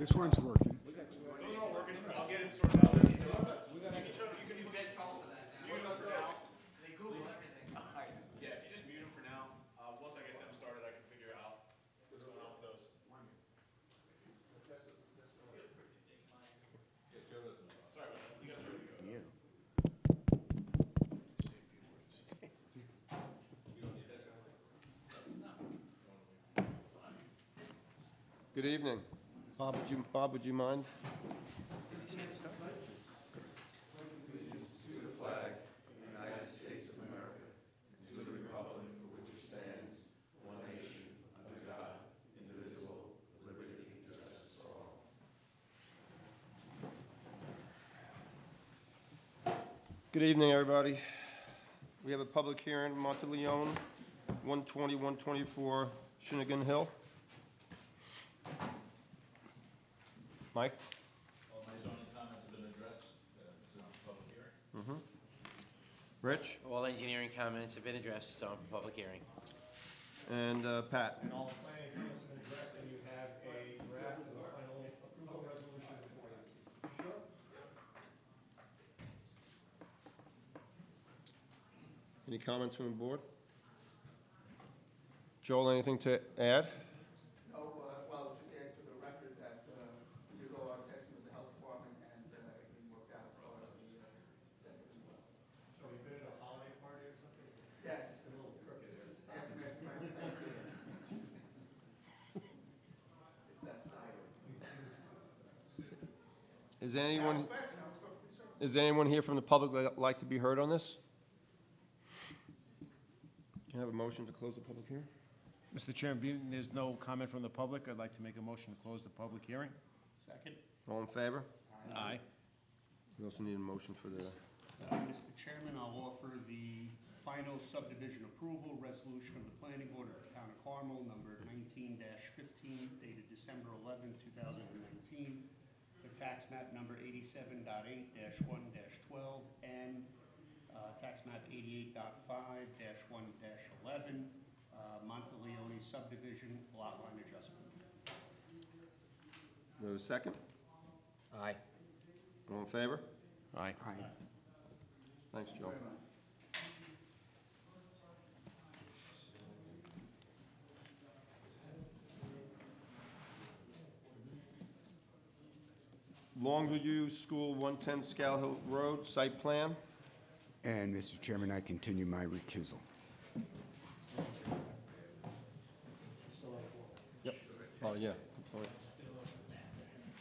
This one's working. Those are all working. I'll get it sorted out. You can show, you can mute them for now. They Google everything. Yeah, if you just mute them for now, once I get them started, I can figure out what's going on with those. Sorry about that. You guys are ready to go. Good evening. Bob, would you mind? Good evening, everybody. We have a public hearing, Monteleone, 120, 124 Shinnigan Hill. Mike? All my zoning comments have been addressed, it's in public hearing. Rich? All engineering comments have been addressed, so public hearing. And Pat? And all the planning comments have been addressed, and you have a draft of the final approval resolution before you. Sure. Any comments from the board? Joel, anything to add? No, well, just add for the record that we did go out testing with the health department, and everything worked out as far as the septic as well. So you've been at a holiday party or something? Yes, It's a little crooked. this is after Thanksgiving. It's that cider. Is anyone here from the public that like to be heard on this? Can I have a motion to close the public hearing? Mr. Chairman, being there's no comment from the public, I'd like to make a motion to close the public hearing. Second. All in favor? Aye. We also need a motion for the, Mr. Chairman, I'll offer the final subdivision approval resolution of the planning board of the town of Carmel, number 19-15, dated December 11, 2019, for tax map number 87.8-1-12 and tax map 88.5-1-11, Monteleone subdivision lot line adjustment. do we have a second? Aye. All in favor? Aye. Thanks, Joe. Longview School, 110 Scal Hill Road, site plan. And, Mr. Chairman, I continue my recusal. Yep. Oh, yeah, good point.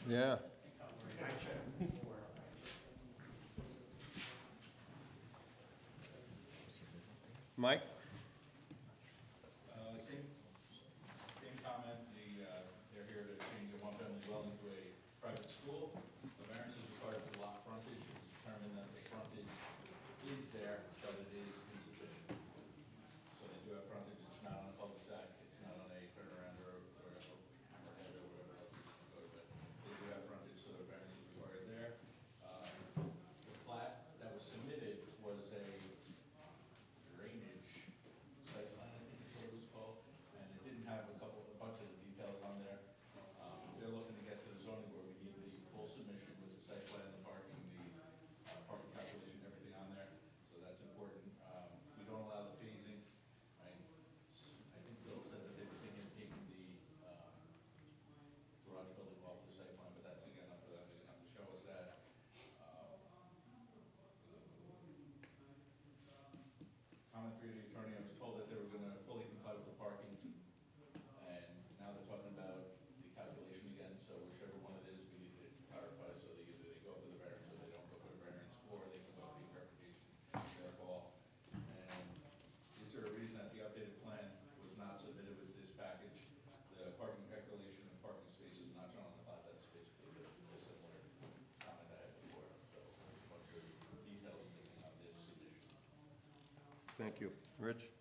Yeah. Mike? Same comment, they're here to change a one-family dwelling to a private school. The variance is required for lot frontage, it's determined that the frontage is there, but it is insufficient. So they do have frontage, it's not on a cul-de-sac, it's not on a turnaround or a hammerhead or whatever else it's going to go, but they do have frontage, so the variance is required there. The plat that was submitted was a drainage site plan, I think is what it was called, and it didn't have a bunch of the details on there. They're looking to get to the zoning board, we need the full submission with the site plan, the parking calculation, everything on there, so that's important. We don't allow the phasing. I think Bill said that they were thinking of taking the garage building off the site plan, but that's again up to them, they're gonna have to show us that. Comment 3 to the attorney, I was told that they were gonna fully comply with the parking, and now they're talking about the calculation again, so whichever one it is, we need to clarify, so that either they go for the variance or they don't go for the variance, or they can go for the interpretation, their call. And is there a reason that the updated plan was not submitted with this package? The parking calculation and parking spaces not shown on the plat, that's basically the similar comment I had before, so there's a bunch of details missing on this submission. Thank you. Rich?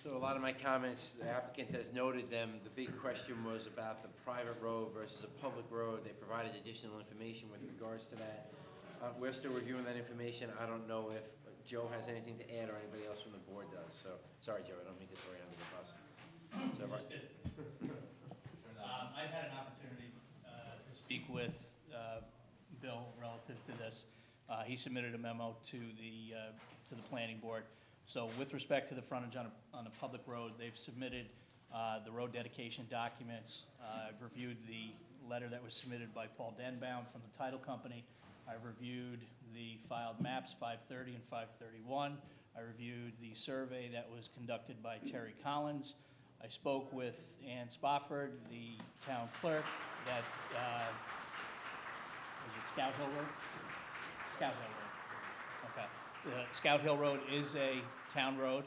So a lot of my comments, the applicant has noted them. The big question was about the private road versus a public road. They provided additional information with regards to that. We're still reviewing that information. I don't know if Joe has anything to add or anybody else from the board does. So, sorry, Joe, I don't mean to throw you under the bus. So, You just did. I've had an opportunity to this. He submitted a memo to the planning board. So with respect to the frontage on a public road, they've submitted the road dedication documents. I've reviewed the letter that was submitted by Paul Denbaum from the title company. I've reviewed the filed maps 530 and 531. I reviewed the survey that was conducted by Terry Collins. I spoke with Ann Spofford, the town clerk, that, is it Scout Hill Road? Scout Hill Road, okay. Scout Hill Road is a town road.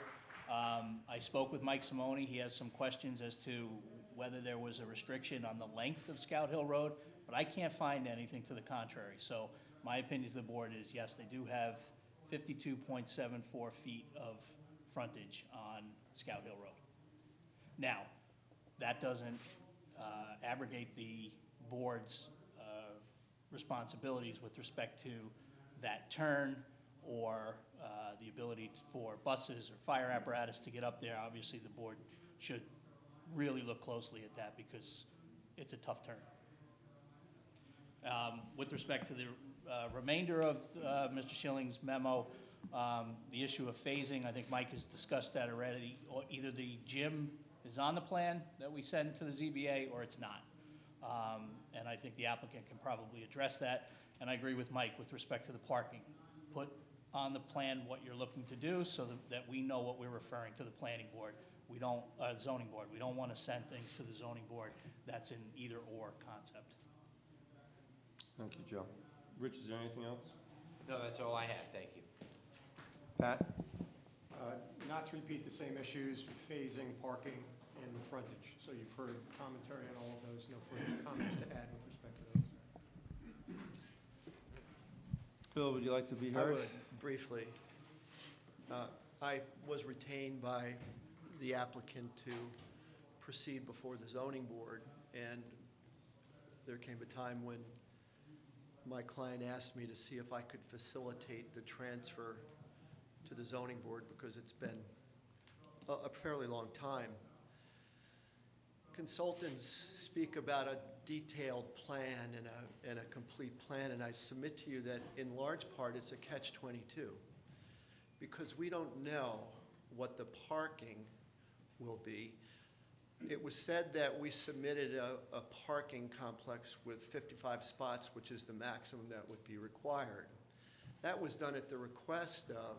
I spoke with Mike Simone. He has some questions as to whether there was a restriction on the length of Scout Hill Road, but I can't find anything to the contrary. So my opinion to the board is, yes, they do have 52.74 feet of frontage on Scout Hill Road. Now, that doesn't abrogate the board's responsibilities with respect to that turn or the ability for buses or fire apparatus to get up there. Obviously, the board should really look closely at that because it's a tough turn. With respect to the remainder of Mr. Schilling's memo, the issue of phasing, I think Mike has discussed that already. Or either the gym is on the plan that we send to the ZBA or it's not. And I think the applicant can probably address that. And I agree with Mike with respect to the parking. Put on the plan what you're looking to do so that we know what we're referring to the planning board. We don't, zoning board. We don't want to send things to the zoning board that's an either or concept. Thank you, Joe. Rich, is there anything else? No, that's all I have, thank you. Pat? Not to repeat the same issues, phasing, parking, and the frontage. So you've heard commentary on all of those. No further comments to add with respect to those. Bill, would you like to be I heard? would, briefly. I was retained by the applicant to proceed before the zoning board, and there came a time when my client asked me to see if I could facilitate the transfer to the zoning board because it's been a fairly long time. Consultants speak about a detailed plan and a complete plan, and I submit to you that in large part it's a catch-22 because we don't know what the parking will be. It was said that we submitted a parking complex with 55 spots, which is the maximum that would be required. That was done at the request of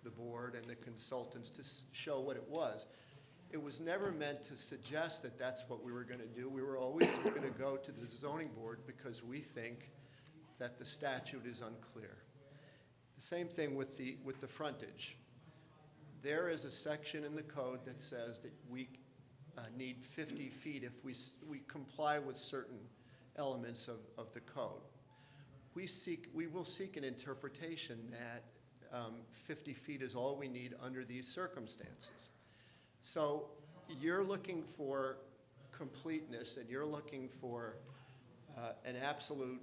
the board and the consultants to show what it was. It was never meant to suggest that that's what we were going to do. We were always going to go to the zoning board because we think that the statute is unclear. The same thing with the frontage. There is a section in the code that says that we need 50 feet if we comply with certain elements of the code. We will seek an interpretation that 50 feet is all we need under these circumstances. So you're looking for completeness and you're looking for an absolute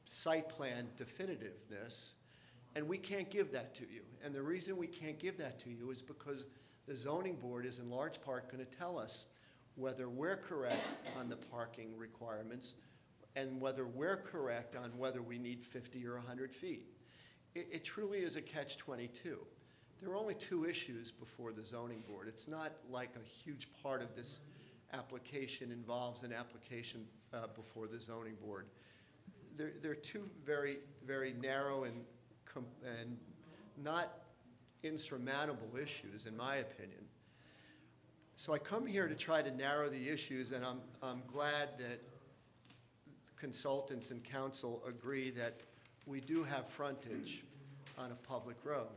site plan definitiveness, and we can't give that to you. And the reason we can't give that to you is because the zoning board is in large part going to tell us whether we're correct on the parking requirements and whether we're correct on whether we need 50 or 100 feet. It truly is a catch-22. There are only two issues before the zoning board. It's not like a huge part of this application involves an application before the zoning board. There are two very, very narrow and not insurmountable issues, in my opinion. So I come here to try to narrow the issues, and I'm glad that consultants and council agree that we do have frontage on a public road.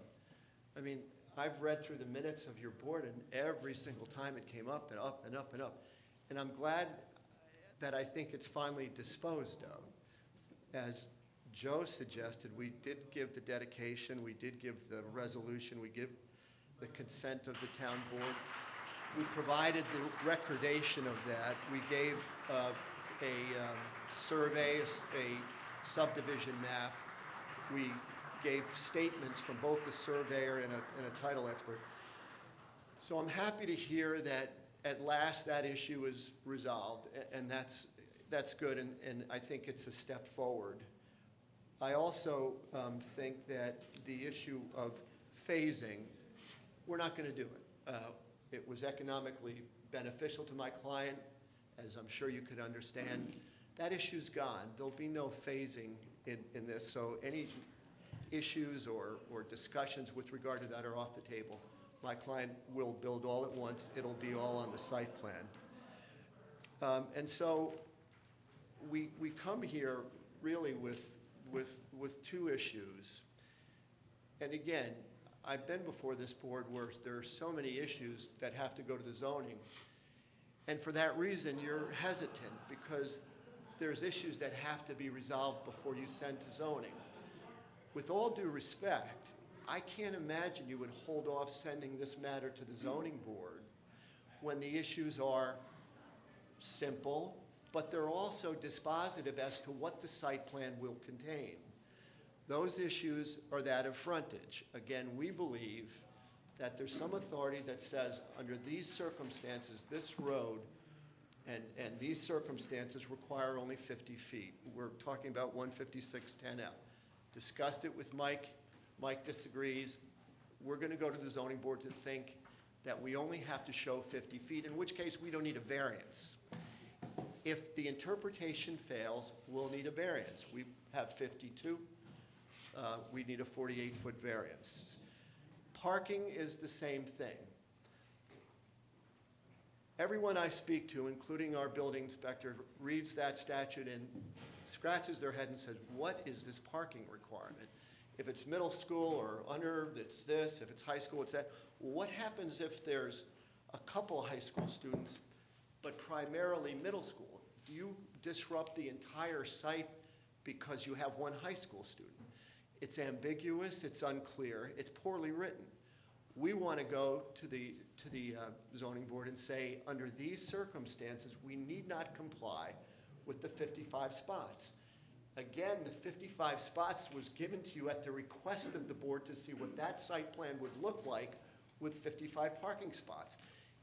I mean, I've read through the minutes of your board, and every single time it came up and up and up and up. And I'm glad that I think it's finally disposed of. As Joe suggested, we did give the dedication, we did give the resolution, we give the consent of the town board. We provided the recordation of that. We gave a survey, a subdivision map. We gave statements from both the surveyor and a title expert. So I'm happy to hear that at last that issue is resolved, and that's good, and I think it's a step forward. I also think that the issue of phasing, we're not going to do it. It was economically beneficial to my client, as I'm sure you could understand. That issue's gone. There'll be no phasing in this, so any issues or discussions with regard to that are off the table. My client will build all at once. It'll be all on the site plan. And so we come here really with two issues. And again, I've been before this board where there are so many issues that have to go to the zoning. And for that reason, you're hesitant because there's issues that have to be resolved before you send to zoning. With all due respect, I can't imagine you would hold off sending this matter to the zoning board when the issues are simple, but they're also dispositive as to what the site plan will contain. Those issues are that of frontage. Again, we believe that there's some authority that says under these circumstances, this road and these circumstances require only 50 feet. We're talking about 15610L. Discussed it with Mike. Mike disagrees. We're going to go to the zoning board to think that we only have to show 50 feet, in which case we don't need a variance. If the interpretation fails, we'll need a variance. We have 52. We need a 48-foot variance. Parking is the same thing. Everyone I speak to, including our building inspector, reads that statute and scratches their head and says, what is this parking requirement? If it's middle school or under, it's this. If it's high school, it's that. What happens if there's a couple high school students, but primarily middle school? Do you disrupt the entire site because you have one high school student? It's ambiguous, it's unclear, it's poorly written. We want to go to the zoning board and say, under these circumstances, we need not comply with the 55 spots. Again, the 55 spots was given to you at the request of the board to see what that site plan would look like with 55 parking spots.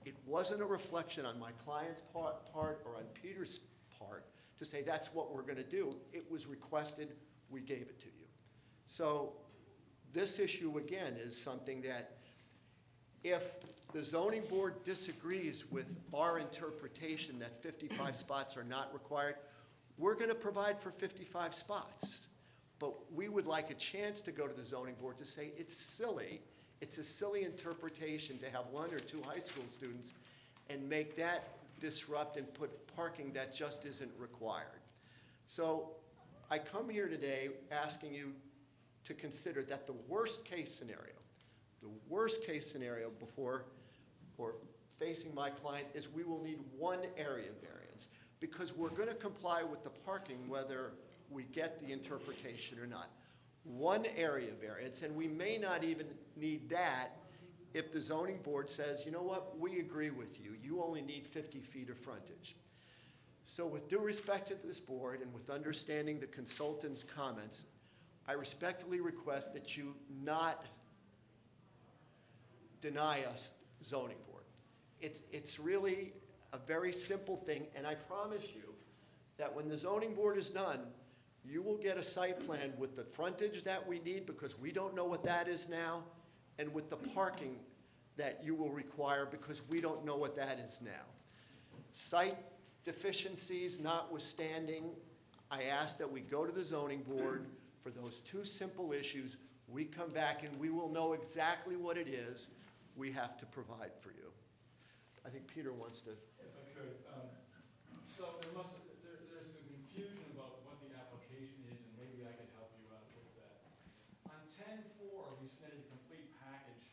It wasn't a reflection on my client's part or on Peter's part to say that's what we're going to do. It was requested, we gave it to you. So this issue, again, is something that if the zoning board disagrees with our interpretation that 55 spots are not required, we're going to provide for 55 spots. But we would like a chance to go to the zoning board to say it's silly. It's a silly interpretation to have one or two high school students and make that disrupt and put parking that just isn't required. So I come here today asking you to consider that the worst case scenario before or facing my client is we will need one area variance because we're going to comply with the parking whether we get the interpretation or not. One area variance, and we may not even need that if the zoning board says, you know what, we agree with you. You only need 50 feet of frontage. So with due respect to this board and with understanding the consultant's comments, I respectfully request that you not deny us zoning board. It's really a very simple thing, and I promise you that when the zoning board is done, you will get a site plan with the frontage that we need because we don't know what that is now, and with the parking that you will require because we don't know what that is now. Site deficiencies notwithstanding, I ask that we go to the zoning board for those two simple issues. We come back and we will know exactly what it is we have to provide for you. I think Peter wants to. If I could, so there's some confusion about what the application is, and maybe I could help you out with that. On 10-4, we submitted a complete package,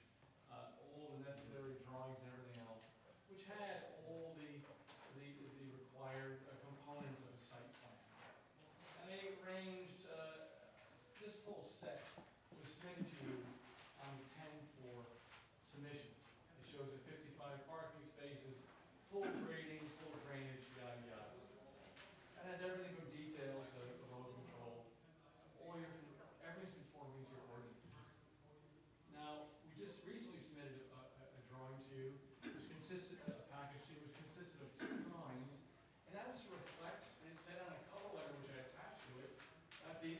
all the necessary drawings and everything else, which had all the required components of a site plan. And they arranged, this full set was submitted to you on the 10-4 submission. It shows the 55 parking spaces, full grading, full drainage, yada, yada. And has everything from details to road control. Everything's conforming to your ordinance. Now, we just recently submitted a drawing to you, which consisted of a package to you, which consisted of two drawings. And that was to reflect, it said on a cover letter, which I attached to it, that the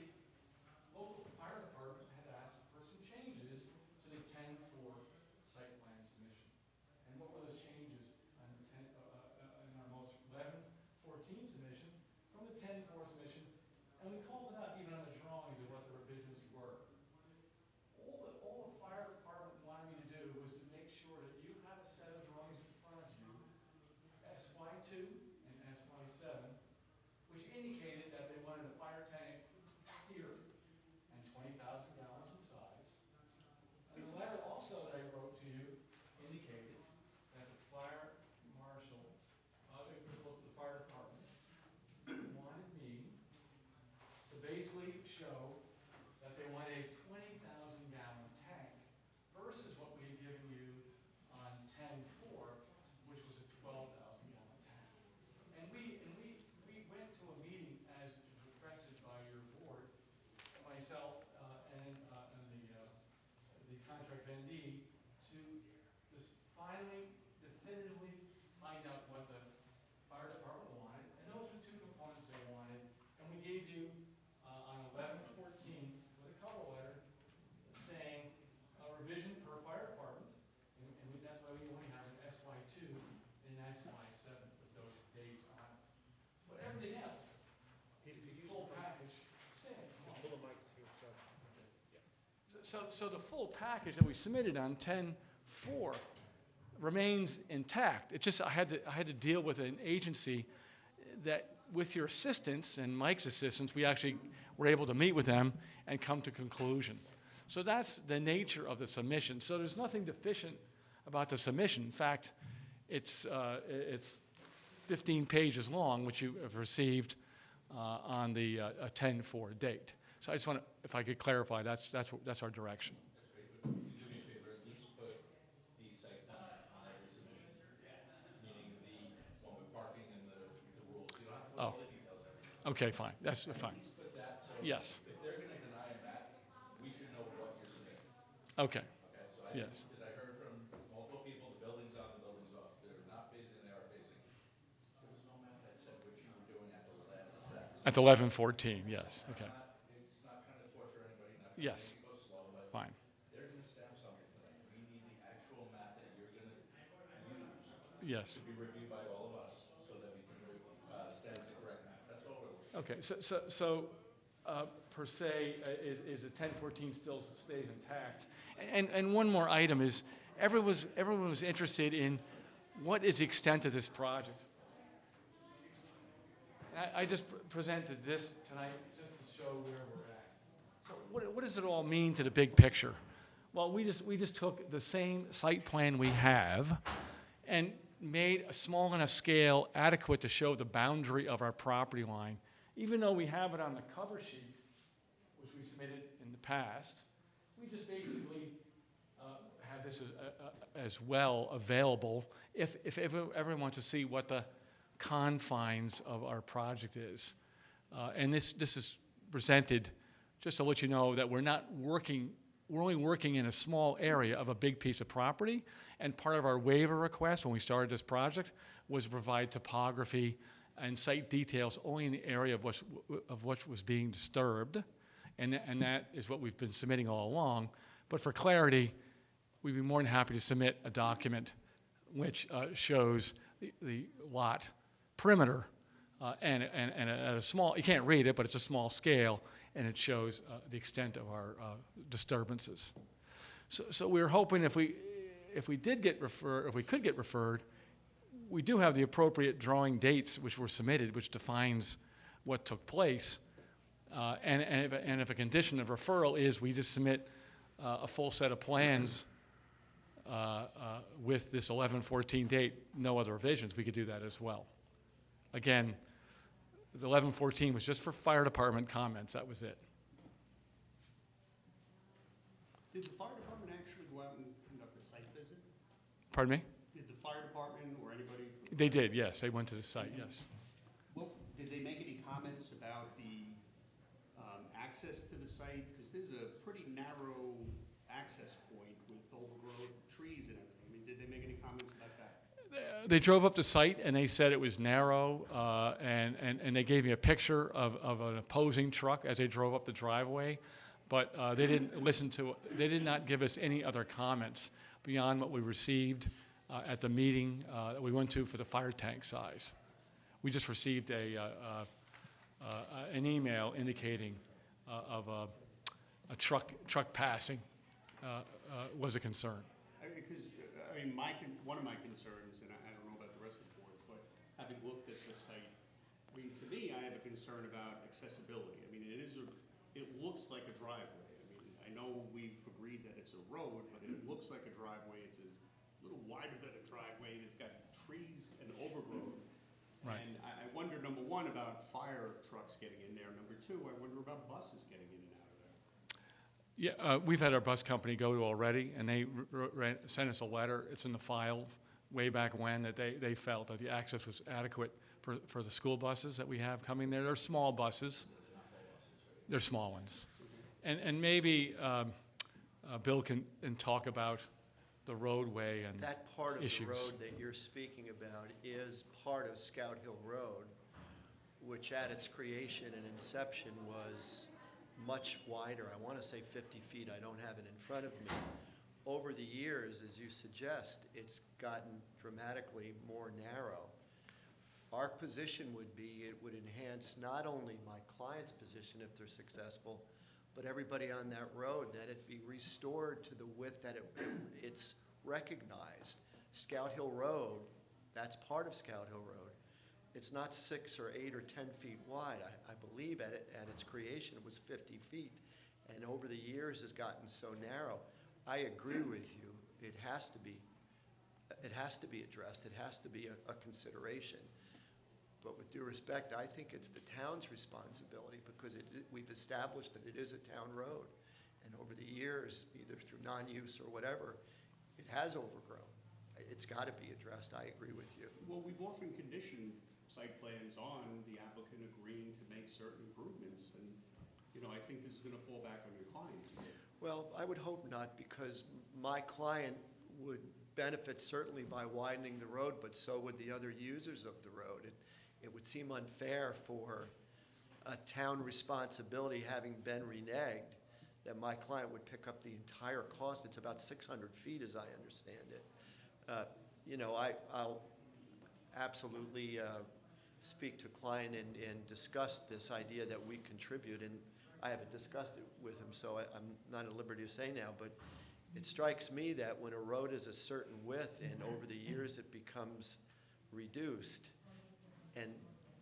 indicated that they wanted a fire tank here and 20,000 gallons in size. And the letter also that I wrote to you indicated that the fire marshal, the fire department, wanted me to basically show that they want a 20,000 gallon tank versus what we had given you on 10-4, which was a 12,000 gallon tank. And we went to a meeting as requested by your board, myself, and the contract vendee, to just finally, definitively find out what the fire department wanted. And those were two components they wanted. And we gave you, on 11/14, with a cover letter saying a revision per fire department, that's why we only have an SY2 and an SY7 with those dates on it. But everything else, the full package, stands. So the full package that we submitted on 10-4 remains intact. It just, I had to deal with an agency that, with your assistance and Mike's assistance, we actually were able to meet with them and come to conclusion. So that's the nature of the submission. So there's nothing deficient about the submission. In fact, it's 15 pages long, which you have received on the 10-4 date. So I just want to, if I could clarify, that's our direction. That's great, but could you do me a favor, at least put the site plan on every submission, meaning the one with parking and the rules. You don't have to put all the details every time. Okay, fine. That's fine. At least put that, so Yes. if they're gonna deny that, we should know what you're submitting. Okay. Okay, so Yes. because I heard from multiple people, the building's on, the building's off. They're not phasing, they are phasing. There was no map that said what you were doing at the last step. At 11/14, yes. Okay. It's not trying to torture anybody, not trying Yes. to make you go slow, but Fine. they're gonna stamp something tonight. We need the actual map that you're gonna use Yes. to be reviewed by all of us, so that we can stamp the correct map. That's all we're looking for. Okay. So per se, is the 1014 still stays intact? And one more item is, everyone was interested in what is the extent of this project. I just presented this tonight just to show where we're at. So what does it all mean to the big picture? Well, we just took the same site plan we have and made a small enough scale adequate to show the boundary of our property line. Even though we have it on the cover sheet, which we submitted in the past, we just basically have this as well available if everyone wants to see what the confines of our project is. And this is presented just to let you know that we're only working in a small area of a big piece of property, and part of our waiver request when we started this project was to provide topography and site details only in the area of what was being disturbed, and that is what we've been submitting all along. But for clarity, we'd be more than happy to submit a document which shows the lot perimeter and at a small, you can't read it, but it's a small scale, and it shows the extent of our disturbances. So we were hoping if we could get referred, we do have the appropriate drawing dates which were submitted, which defines what took place. And if a condition of referral is we just submit a full set of plans with this 11/14 date, no other revisions, we could do that as well. Again, the 11/14 was just for fire department comments, that was it. Did the fire department actually go out and conduct a site visit? Pardon me? Did the fire department or anybody? They did, yes, they went to the site, yes. Well, did they make any comments about the access to the site? Because there's a pretty narrow access point with overgrown trees and everything. I mean, did they make any comments about that? They drove up the site and they said it was narrow, and they gave me a picture of an opposing truck as they drove up the driveway, but they did not give us any other comments beyond what we received at the meeting that we went to for the fire tank size. We just received an email indicating of a truck passing was a concern. Because, one of my concerns, and I don't know about the rest of the board, but having looked at the site, mean, to me, I have a concern about accessibility. I mean, it looks like a driveway. I mean, I know we've agreed that it's a road, but it looks like a driveway. It's a little wider than a driveway, and it's got trees and overgrowth. Right. And I wonder, number one, about fire trucks getting in there. Number two, I wonder about buses getting in and out of there. Yeah, we've had our bus company go to already, and they sent us a letter, it's in the file, way back when, that they felt that the access was adequate for the school buses that we have coming there. They're small buses. They're small ones. And maybe Bill can talk about the roadway and That part of the issues. road that you're speaking about is part of Scout Hill Road, which at its creation and inception was much wider. I want to say 50 feet. I don't have it in front of me. Over the years, as you suggest, it's gotten dramatically more narrow. Our position would be it would enhance not only my client's position if they're successful, but everybody on that road, that it be restored to the width that it's recognized. Scout Hill Road, that's part of Scout Hill Road. It's not 6 or 8 or 10 feet wide. I believe at its creation it was 50 feet, and over the years it's gotten so narrow. I agree with you. It has to be addressed. It has to be a consideration. But with due respect, I think it's the town's responsibility because we've established that it is a town road. And over the years, either through non-use or whatever, it has overgrown. It's got to be addressed. I agree with you. Well, we've often conditioned site plans on the applicant agreeing to make certain improvements, and, you know, I think this is gonna fall back on your client. Well, I would hope not, because my client would benefit certainly by widening the road, but so would the other users of the road. It would seem unfair for a town responsibility having been reneged, that my client would pick up the entire cost. It's about 600 feet, as I understand it. You know, I'll absolutely speak to client and discuss this idea that we contribute, and I haven't discussed it with him, so I'm not at liberty to say now, but it strikes me that when a road is a certain width and over the years it becomes reduced, and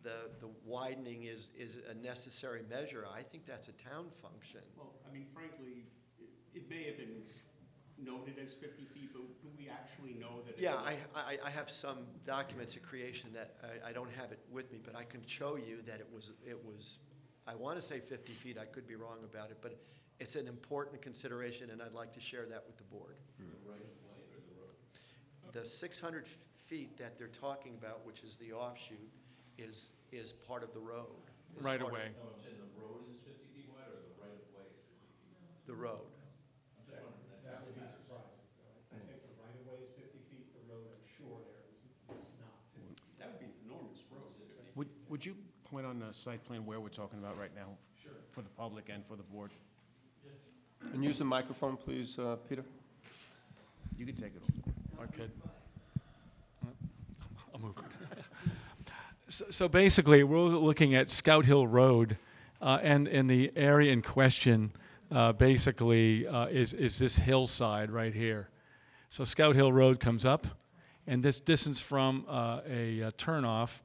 the widening is a necessary measure, I think that's a town function. Well, I mean, frankly, it may have been noted as 50 feet, but do we actually know that? Yeah, I have some documents of creation that I don't have it with me, but I can show you that it was, I want to say 50 feet, I could be wrong about it, but it's an important consideration, and I'd like to share that with the board. The right of way or the road? The 600 feet that they're talking about, which is the offshoot, is part of the road. is Right part of away. No, I'm saying the road is 50 feet wide or the right of way is 50 feet? The road. I'm just wondering. That would be surprising. I think the right-of-way is 50 feet, the road, I'm sure there is not 50. That would be an enormous road. Would you point on the site plan where we're talking about right now? Sure. For the public and for the board? And use the microphone, please, Peter. You can take it. Okay. I'll move it. So basically, we're looking at Scout Hill Road, and in the area in question, basically, is this hillside right here. So Scout Hill Road comes up, and this distance from a turnoff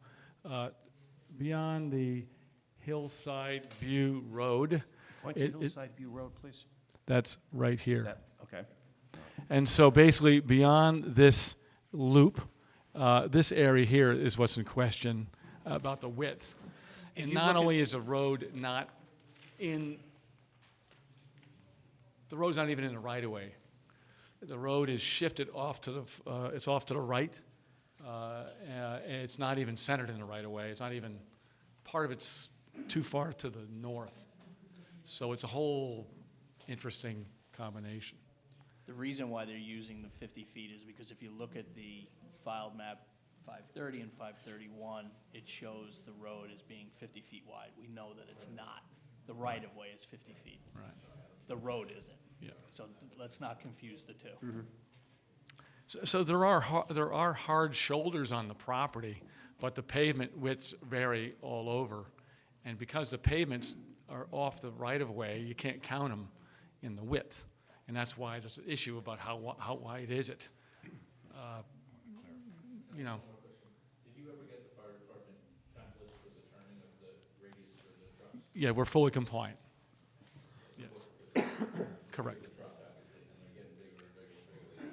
beyond the Hillside View Road. Point to Hillside View Road, please. That's right here. That, okay. And so basically, beyond this loop, this area here is what's in question about the width. If And you not look at- only is the road not in, the road's not even in the right-of-way. The road is shifted off to the, it's off to the right. And it's not even centered in the right-of-way. It's not even, part of it's too far to the north. So it's a whole interesting combination. The reason why they're using the 50 feet is because if you look at the filed map 530 and 531, it shows the road as being 50 feet wide. We know that it's not. The right-of-way is 50 feet. Right. The road isn't. Yeah. So let's not confuse the two. So there are hard shoulders on the property, but the pavement widths vary all over. And because the pavements are off the right-of-way, you can't count them in the width. And that's why there's an issue about how wide is it. You know, Did you ever get the fire department pamphlets for the turning Yeah, we're fully compliant. Yes. Correct.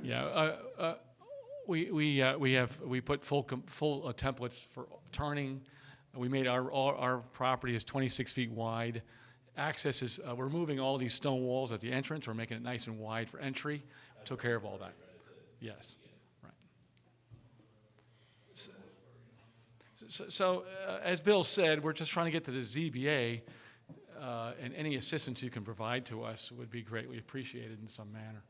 Yeah, we put full templates for turning. We made our property is 26 feet wide. Access is, we're moving all these stone walls at the entrance. We're making it nice and wide for entry. Took care of all that. Yes, right. So, as Bill said, we're just trying to get to the ZBA, and any assistance you can provide to us would be greatly appreciated in some manner.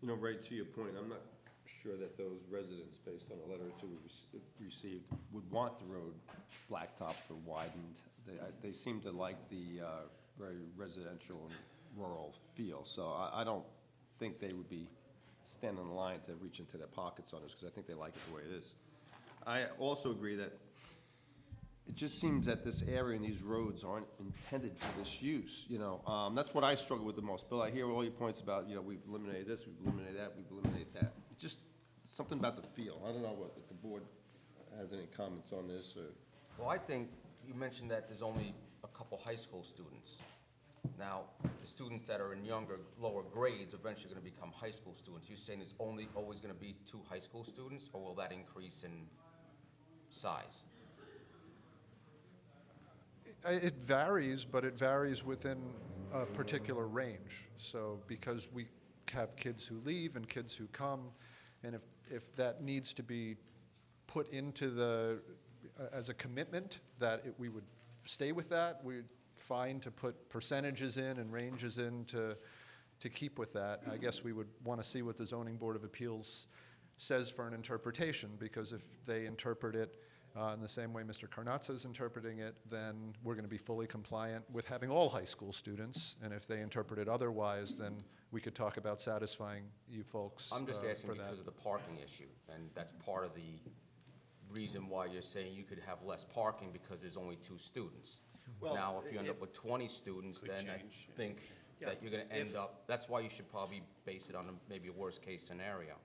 You know, right to your point, I'm not sure that those residents, based on a letter or two we received, would want the road blacktopped or widened. They seem to like the very residential and rural feel, so I don't think they would be standing in line to reach into their pockets on this, because I think they like it the way it is. I also agree that it just seems that this area and these roads aren't intended for this use, you know. That's what I struggle with the most. Bill, I hear all your points about, you know, we've eliminated this, we've eliminated that, we've eliminated that. It's just something about the feel. I don't know if the board has any comments on this, or... Well, I think you mentioned that there's only a couple high school students. Now, the students that are in younger, lower grades are eventually going to become high school students. You're saying there's always going to be 2 high school students, or will that increase in size? It varies, but it varies within a particular range. So because we have kids who leave and kids who come, and if that needs to be put into as a commitment, that we would stay with that, we'd fine to put percentages in and ranges in to keep with that. I guess we would want to see what the Zoning Board of Appeals says for an interpretation, because if they interpret it in the same way Mr. Carnazzo's interpreting it, then we're going to be fully compliant with having all high school students. And if they interpret it otherwise, then we could talk about satisfying you folks I'm just asking for that. because of the parking issue, and that's part of the reason why you're saying you could have less parking because there's only 2 students. Well, Now, if you end up with 20 students, then I think that you're gonna end up, that's why you should probably base it on maybe a worst-case scenario,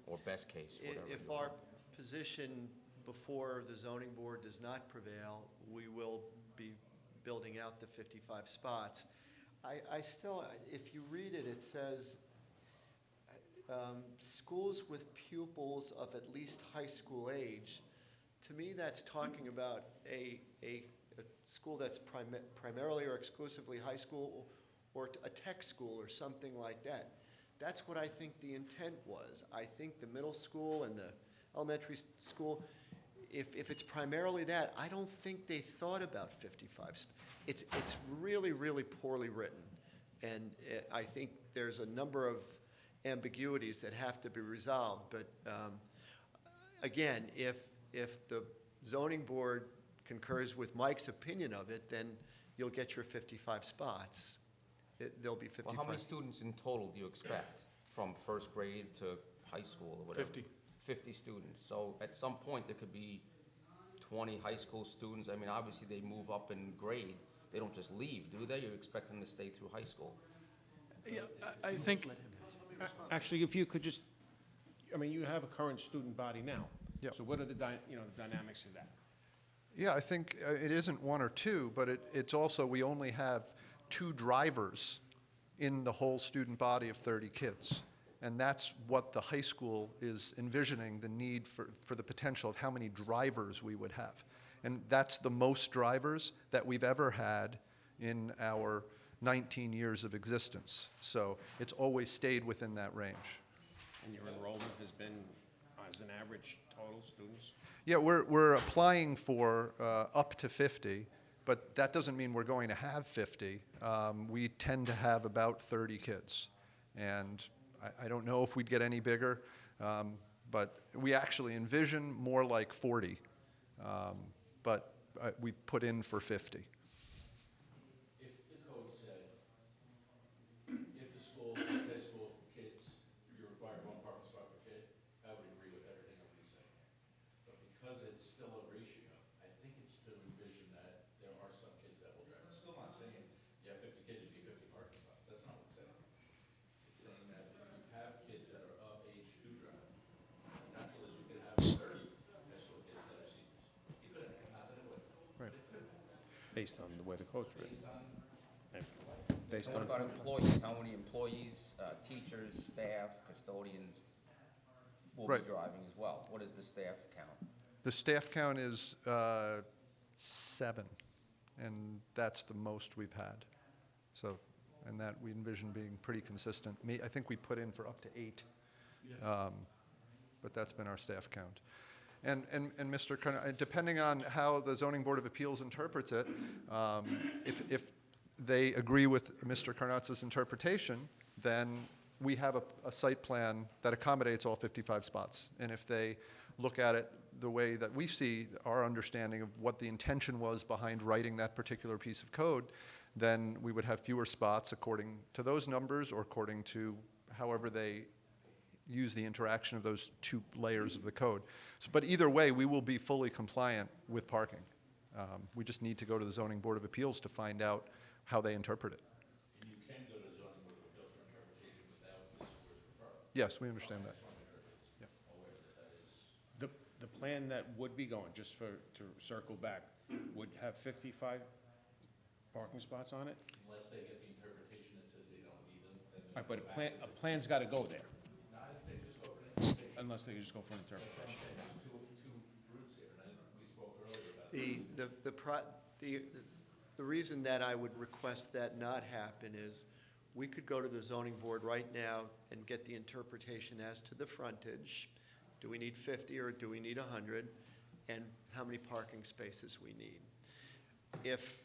or best case, whatever. If our position before the zoning board does not prevail, we will be building out the 55 spots. I still, if you read it, it says, schools with pupils of at least high school age. To me, that's talking about a school that's primarily or exclusively high school, or a tech school or something like that. That's what I think the intent was. I think the middle school and the elementary school, if it's primarily that, I don't think they thought about 55. It's really, really poorly written. And I think there's a number of ambiguities that have to be resolved. But again, if the zoning board concurs with Mike's opinion of it, then you'll get your 55 spots. There'll be 55. Well, how many students in total do you expect from first grade to high school or whatever? 50 students. So at some point, there could be 20 high school students. I mean, obviously, they move up in grade. They don't just leave, do they? You expect them to stay through high school. Yeah, I think, Actually, if you could just, I mean, you have a current student body now. Yeah. So what are the dynamics of that? Yeah, I think it isn't 1 or 2, but it's also, we only have 2 drivers in the whole student body of 30 kids. And that's what the high school is envisioning, the need for the potential of how many drivers we would have. And that's the most drivers that we've ever had in our 19 years of existence. So it's always stayed within that range. And your enrollment has been, as an average, total students? Yeah, we're applying for up to 50, but that doesn't mean we're going to have 50. We tend to have about 30 kids. And I don't know if we'd get any bigger, but we actually envision more like 40. But we put in for 50. If the code said, if the school, high school kids, you require 1 parking spot per kid, I would agree with everything that he's saying. But because it's still a ratio, I think it's still envisioned that there are some kids that will drive. It's still not saying you have 50 kids, you need 50 parking spots. That's not what it's saying. It's saying that if you have kids that are of age to drive, the natural is you could have 30 high school kids that are seniors. You could have, not that it would. Right. Based on the way the code's written. And Based What on. about employees? How many employees, teachers, staff, custodians will be Right. driving as well? What is the staff count? The staff count is 7, and that's the most we've had. So, and that we envision being pretty consistent. I think we put in for up to 8. But that's been our staff count. And Mr. Karn, depending on how the Zoning Board of Appeals interprets it, if they agree with Mr. Karnatz's interpretation, then we have a site plan that accommodates all 55 spots. And if they look at it the way that we see our understanding of what the intention was behind writing that particular piece of code, then we would have fewer spots according to those numbers or according to however they use the interaction of those 2 layers of the code. So, but either way, we will be fully compliant with parking. We just need to go to the Zoning Board of Appeals to find out how they interpret it. You can go to the zoning board of appeals for interpretation without this word's referral. Yes, we understand that. Aware that that is. The plan that would be going, just to circle back, would have 55 parking spots on it? Unless they get the interpretation that says they don't need them, then. All right, but a plan's got to go there, Not if they just go for an interpretation. unless they just go for an interpretation. There's two routes here, and we spoke earlier about. The reason that I would request that not happen is, we could go to the zoning board right now and get the interpretation as to the frontage. Do we need 50 or do we need 100? And how many parking spaces we need. If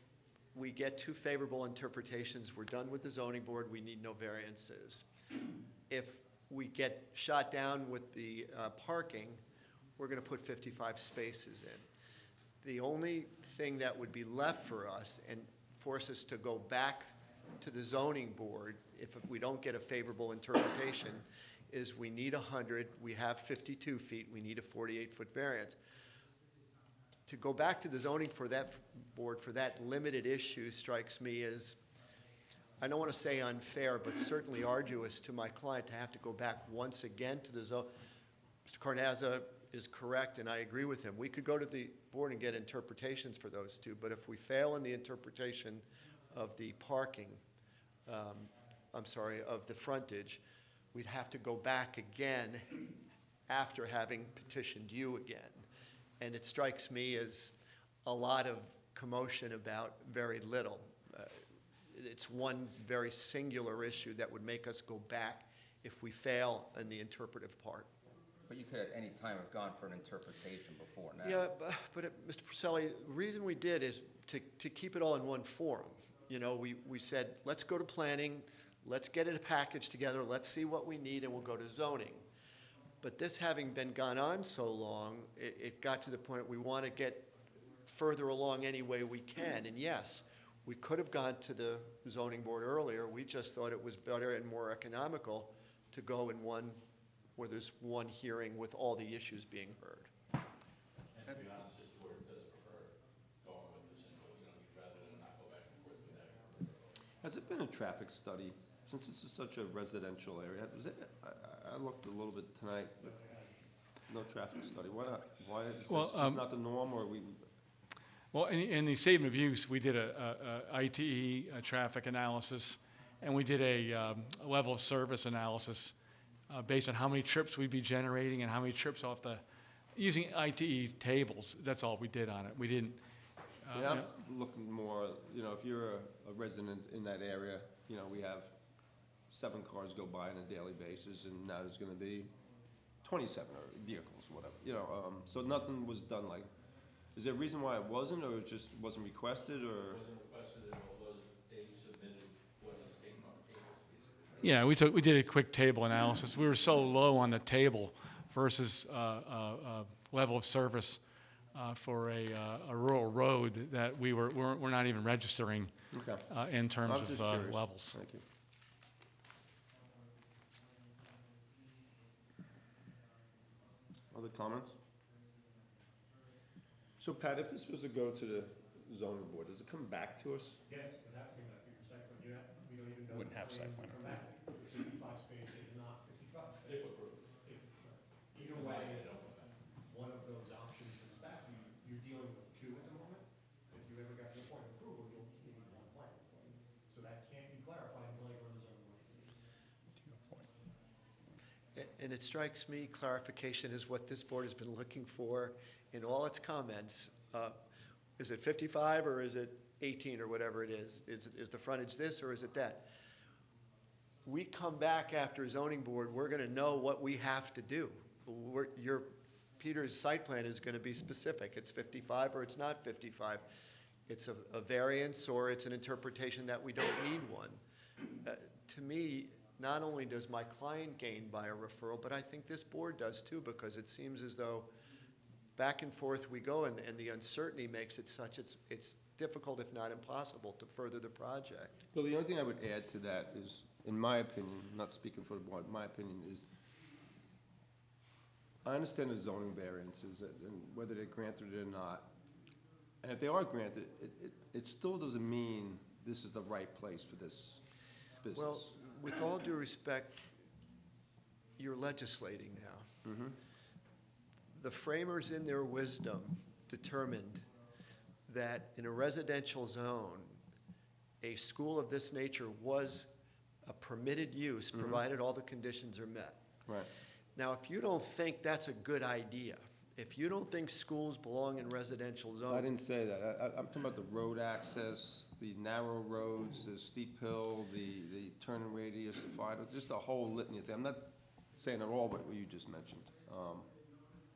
we get 2 favorable interpretations, we're done with the zoning board, we need no variances. If we get shot down with the parking, we're going to put 55 spaces in. The only thing that would be left for us and force us to go back to the zoning board if we don't get a favorable interpretation is we need 100, we have 52 feet, we need a 48-foot variance. To go back to the zoning for that board for that limited issue strikes me as, I don't want to say unfair, but certainly arduous to my client to have to go back once again to the zone. Mr. Carnazza is correct, and I agree with him. We could go to the board and get interpretations for those 2, but if we fail in the interpretation of the parking, of the frontage, we'd have to go back again after having petitioned you again. And it strikes me as a lot of commotion about very little. It's one very singular issue that would make us go back if we fail in the interpretive part. But you could at any time have gone for an interpretation before now. Yeah, but Mr. Purcelli, the reason we did is to keep it all in one forum. You know, we said, let's go to planning, let's get it a package together, let's see what we need, and we'll go to zoning. But this having been gone on so long, it got to the point we want to get further along any way we can. And yes, we could have gone to the zoning board earlier. We just thought it was better and more economical to go in one, where there's one hearing with all the issues being heard. And to be honest, this board does prefer going with the single, rather than not go back and forth with that. Has it been a traffic study, since this is such a residential area? I looked a little bit tonight, but no traffic study. Why not? Why is Well, this just not the norm, or we? Well, in the statement of use, we did a ITE, a traffic analysis, and we did a level of service analysis based on how many trips we'd be generating and how many trips off using ITE tables. That's all we did on it. We didn't. Yeah, I'm looking more, if you're a resident in that area, we have 7 cars go by on a daily basis, and now there's gonna be 27 vehicles, whatever, so nothing was done like, is there a reason why it wasn't, or it just wasn't requested, or? It wasn't requested, and although they submitted what is taken on the tables, basically. Yeah, we did a quick table analysis. We were so low on the table versus level of service for a rural road that we're not even registering Okay. in terms I was just of curious. levels. Thank you. Other comments? So Pat, if this was to go to the zoning board, does it come back to us? Yes, it have to be back to your site plan. We don't even know. Wouldn't have site plan. Come back, 55 spaces, not 55 spaces. Either way, one of those options comes back. So you're dealing with 2 at the moment. If you ever got to the point of approval, and it strikes me clarification is what this board has been looking for in all its comments. Is it 55 or is it 18 or whatever it is? Is the frontage this or is it that? We come back after zoning board, we're gonna know what we have to do. Peter's site plan is gonna be specific. It's 55 or it's not 55. It's a variance or it's an interpretation that we don't need one. To me, not only does my client gain by a referral, but I think this board does too, because it seems as though back and forth we go, and the uncertainty makes it such, it's difficult, if not impossible, to further the project. Well, the only thing I would add to that is, in my opinion, not speaking for the board, my opinion is, I understand the zoning variances and whether they're granted or not. And if they are granted, it still doesn't mean this is the right place for this business. Well, with all due respect, you're legislating now. The framers in their wisdom determined that in a residential zone, a school of this nature was a permitted use, provided all the conditions are met. Right. Now, if you don't think that's a good idea, if you don't think schools belong in residential zones. I didn't say that. I'm talking about the road access, the narrow roads, the steep hill, the turning radius, the fire, just a whole litany of things. I'm not saying at all what you just mentioned.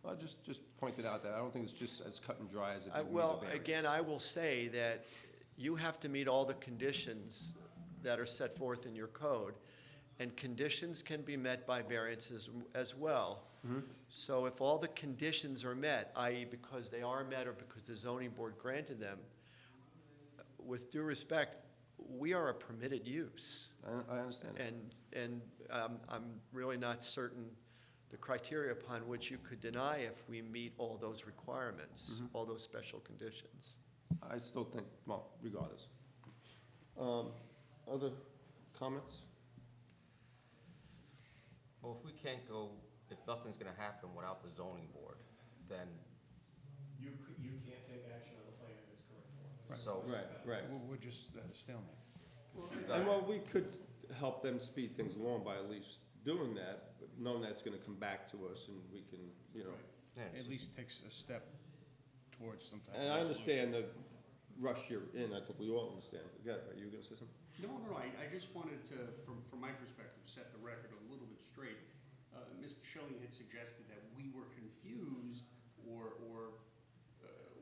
I just pointed out that I don't think it's just as cut and dry as if you need a Well, variance. again, I will say that you have to meet all the conditions that are set forth in your code, and conditions can be met by variances as well. So if all the conditions are met, i.e. because they are met or because the zoning board granted them, with due respect, we are a permitted use. I understand that. And I'm really not certain the criteria upon which you could deny if we meet all those requirements, all those special conditions. I still think, well, regardless. Other comments? Well, if we can't go, if nothing's gonna happen without the zoning board, then, You can't take action on the plan in its current form. so. Right. We're just at a stalemate. And well, we could help them speed things along by at least doing that, but knowing that's gonna come back to us and we can, you know. Yeah, it's At least takes a step towards some type of And I resolution. understand the rush you're in, I think we all understand. Yeah, are you gonna say something? No, I just wanted to, from my perspective, set the record a little bit straight. Mr. Schilling had suggested that we were confused or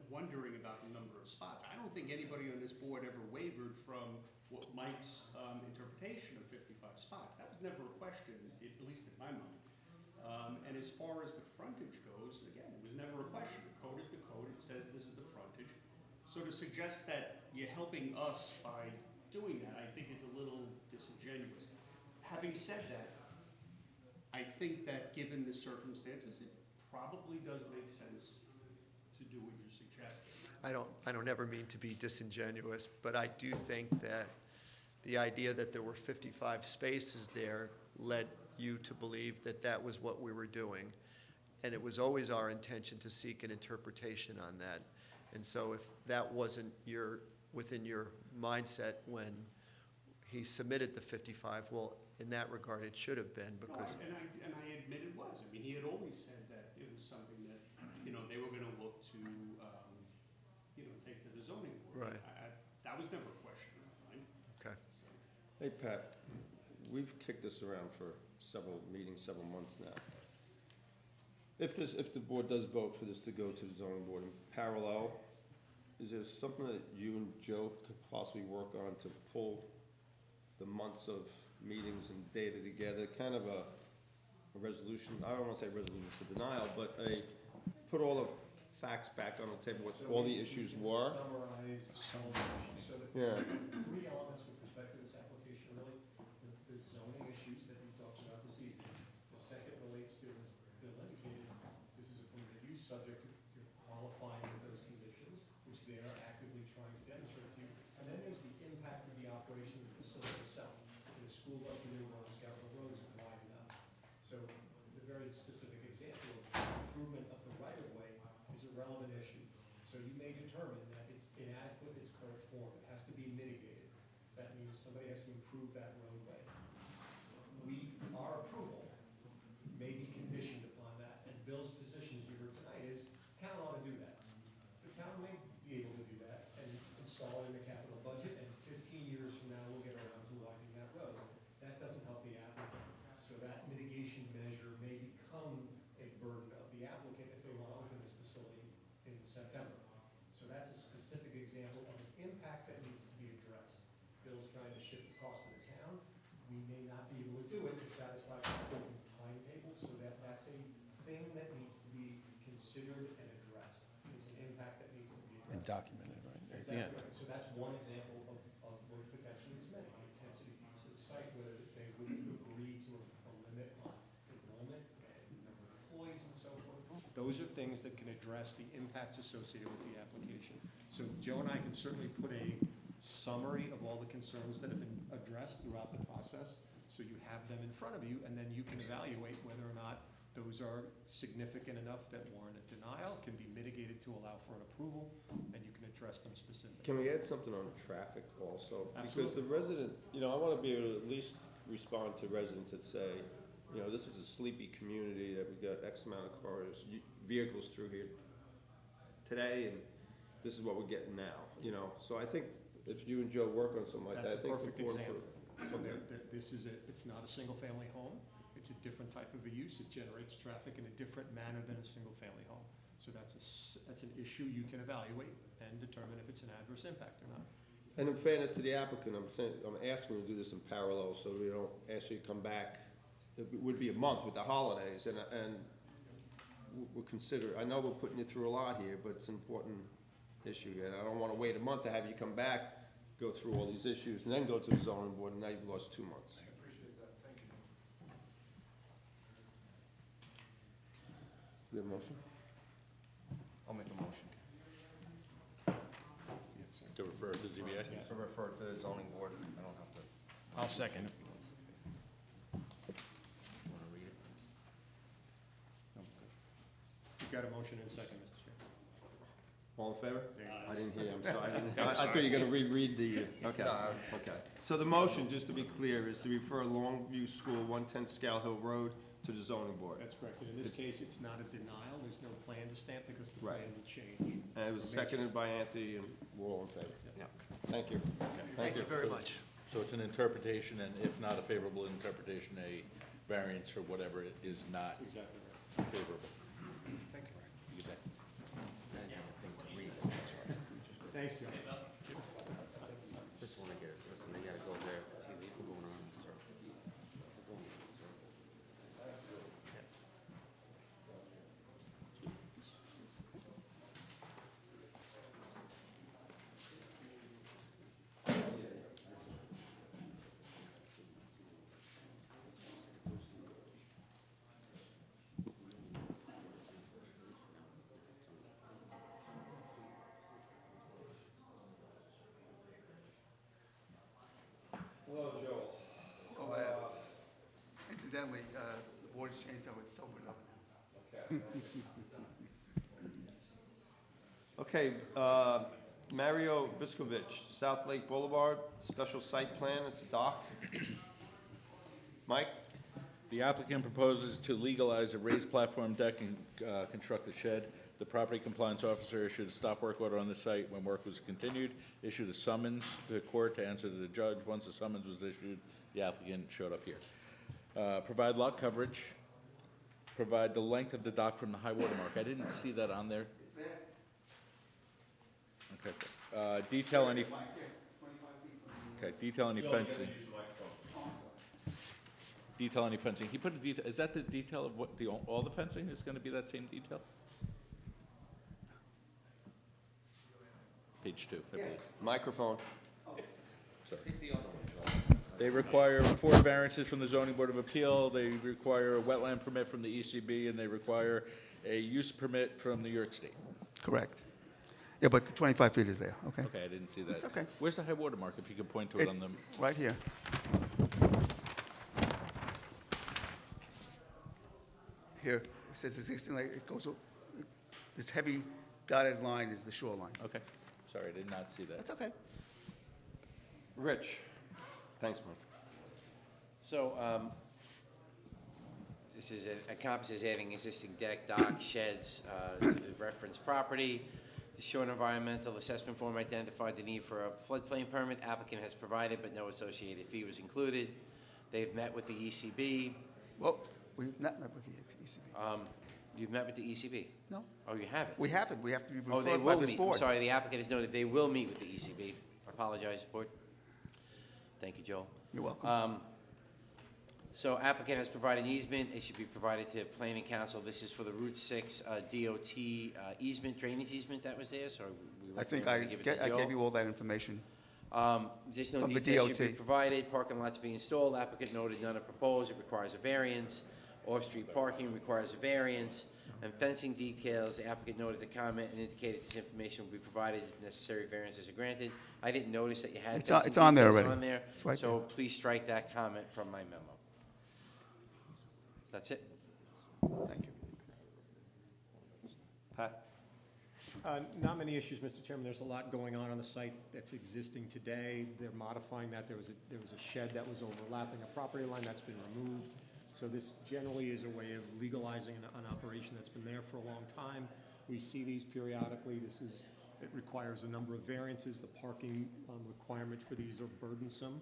wondering about the number of spots. I don't think anybody on this board ever wavered from what Mike's interpretation of 55 spots. That was never a question, at least in my mind. And as far as the frontage goes, again, it was never a question. The code is the code. It says this is the frontage. So to suggest that you're helping us by doing that, I think is a little disingenuous. Having said that, I think that given the circumstances, it probably does make sense to do what you're suggesting. I don't ever mean to be disingenuous, but I do think that the idea that there were 55 spaces there led you to believe that that was what we were doing. And it was always our intention to seek an interpretation on that. And so if that wasn't within your mindset when he submitted the 55, well, in that regard, it should have been, because. No, and I admit it was. I mean, he had always said that it was something that, they were gonna look to, take to the zoning board. Right. That was never a question of mine. Okay. Hey, Pat, we've kicked this around for several meetings, several months now. If the board does vote for this to go to the zoning board in parallel, is there something that you and Joe could possibly work on to pull the months of meetings and data together, kind of a resolution, I don't wanna say resolution for denial, but put all the facts back on the table, what all the issues were? Summarize all the issues. So Yeah. three elements with respect to this application, really. The zoning issues that we talked about this evening. The second relates to, as Bill indicated, this is a permitted use subject to qualifying with those conditions, which they are actively trying to demonstrate to you. And then there's the impact of the operation of the facility itself. The school bus maneuver on Scout Hill Road isn't wide enough. So the very specific example of improvement of the right-of-way is a relevant issue. So you may determine that it's inadequate in its current form. It has to be mitigated. That means somebody has to improve that roadway. Our approval may be Bill's trying to shift the cost to the town, we may not be able to do it to satisfy the applicant's timetable, so that's a thing that needs to be considered and addressed. It's an impact that needs to be And addressed. documented, right, at the Exactly end. right. So that's one example of what potentially is meant, the intensity use of the site, whether they would agree to a limit on enrollment and number of employees and so forth. Those are things that can address the impacts associated with the application. So Joe and I can certainly put a summary of all the concerns that have been addressed throughout the process, so you have them in front of you, and then you can evaluate whether or not those are significant enough that warrant a denial, can be mitigated to allow for an approval, and you can address them specifically. Can we add something on traffic also? Because Absolutely. the resident, I want to be able to at least respond to residents that say, this is a sleepy community, that we got X amount of cars, vehicles through here today, and this is what we're getting now, So I think if you and Joe work on something like That's that, I a think it's perfect important example. for. So this is it's not a single-family home, it's a different type of a use, it generates traffic in a different manner than a single-family home. So that's an issue you can evaluate and determine if it's an adverse impact or not. And in fairness to the applicant, I'm asking you to do this in parallel, so we don't ask you to come back. It would be a month with the holidays, and we'll consider, I know we're putting you through a lot here, but it's an important issue, and I don't wanna wait a month to have you come back, go through all these issues, and then go to the zoning board, and now you've lost 2 months. I appreciate that, thank you. You have a motion? I'll make a motion To refer to ZBA? to refer to the zoning board. I don't have to, I'll second it. want to read it? You've got a motion and a second, Mr. Chair. All in favor? I didn't hear, I'm sorry. I'm I thought you were gonna reread the, okay, No, okay. So the motion, just to be clear, is to refer Longview School, 110 Scout Hill Road, to the zoning board. That's correct, and in this case, it's not a denial, there's no plan to stamp because the Right. plan will change. And it was seconded by Anthony, and we're all in favor. Yeah. Thank you. Thank you. very much. So it's an interpretation, and if not a favorable interpretation, a variance for whatever is not Exactly right. favorable. Thank you. You bet. I didn't have a thing to read. That's all right. Thanks, Joe. Just want to get it, listen, they gotta go there. See, we're going on in a circle. We're going in a circle. Hello, Joel. Incidentally, the board's changed how it's sobered up now. Okay, Mario Viskovich, South Lake Boulevard, special site plan, it's a dock. Mike? The applicant proposes to legalize a raised platform deck and construct a shed. The property compliance officer issued a stop work order on the site when work was continued, issued a summons to the court to answer to the judge. Once the summons was issued, the applicant showed up here. Provide lot coverage, provide the length of the dock from the high water mark. I didn't see that on there. It's there, Okay. Detail any, 25 feet from the. okay, detail any fencing. Detail any fencing. He put a detail, is that the detail of what, all the fencing is gonna be that same detail? Page 2, I believe. Microphone. Sorry. They require 4 variances from the zoning board of appeal, they require a wetland permit from the ECB, and they require a use permit from New York State. Correct. Yeah, but the 25 feet is there, okay? Okay, I didn't see that. It's okay. Where's the high water mark, if you could point to it on It's them? right here. Here, it says existing, like, it goes, this heavy dotted line is the shoreline. Okay, sorry, I did not see that. That's okay. Rich? Thanks, Mike. So, this is, encompasses adding existing deck, dock, sheds, to the referenced property. The short environmental assessment form identified the need for a floodplain permit. Applicant has provided, but no associated fee was included. They've met with the ECB. Well, we've not met with the ECB. You've met with the ECB? No, Oh, you haven't? we haven't. We have to be Oh, they referred by will this meet. I'm board. sorry, the applicant has noted they will meet with the ECB. I apologize, board. Thank you, Joel. You're welcome. So applicant has provided easement, it should be provided to planning council. This is for the Route 6 DOT easement, drainage easement that was there, so we I think recommend we give it to I Joel. gave you all that information. Additional From the details should be DOT. provided, parking lot to be installed, applicant noted none are proposed, it requires a variance. Off-street parking requires a variance, and fencing details, the applicant noted the comment and indicated this information will be provided if necessary variances are granted. I didn't notice that you had It's fencing it's on there details already. on there, It's right so there. please strike that comment from my memo. That's it. Thank you. Pat? Not many issues, Mr. Chairman. There's a lot going on the site that's existing today. They're modifying that. There was a shed that was overlapping a property line that's been removed. So this generally is a way of legalizing an operation that's been there for a long time. We see these periodically. It requires a number of variances. The parking requirement for these are burdensome.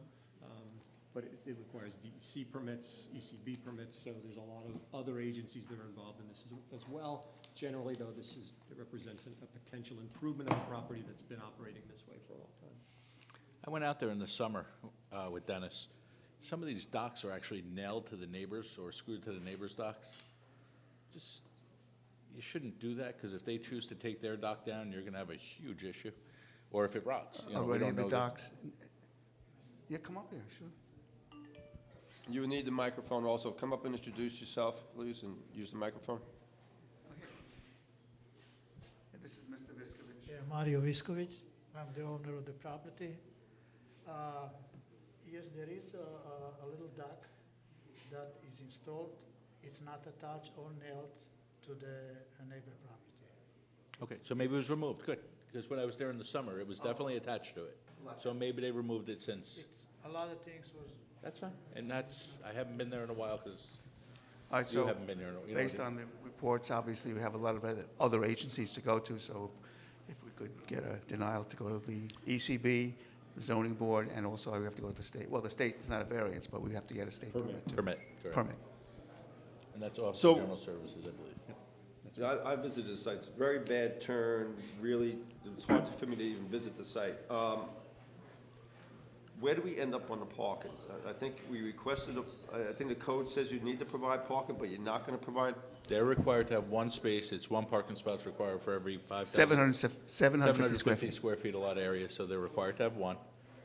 But it requires DEC permits, ECB permits, so there's a lot of other agencies that are involved in this as well. Generally, though, it represents a potential improvement of a property that's been operating this way for a long time. I went out there in the summer with Dennis. Some of these docks are actually nailed to the neighbors or screwed to the neighbors' docks. Just, you shouldn't do that, because if they choose to take their dock down, you're gonna have a huge issue. Or if it rots, you know, we Already don't in the know. that- docks. Yeah, come up here, sure. You will need the microphone also. Come up and introduce yourself, please, and use the microphone. This is Mr. Viskovich. Yeah, Mario Viskovich. I'm the owner of the property. Yes, there is a little dock that is installed. It's not attached or nailed to the neighbor property. Okay, so maybe it was removed, good, because when I was there in the summer, it was definitely attached to it. So maybe they removed it since. It's, a lot of things was, That's fine. And I haven't been there in a while, because All right, you so haven't been there in a while. You know based what I on the reports, obviously, we have a lot of other agencies to go to, so if we could get a denial to go to the ECB, the zoning board, and also we have to go to the state. Well, the state is not a variance, but we have to get a state permit. too. Permit, correct. Permit. And that's Office So- of General Services, I believe. Yeah, I visited the site. It's a very bad turn, really, it's hard for me to even visit the site. Where do we end up on the parking? I think we requested, I think the code says you need to provide parking, but you're not gonna provide. They're required to have one space, it's one parking spot's required for every 5,000. 750 square 750 feet. square feet, a lot of area, so they're required to have one.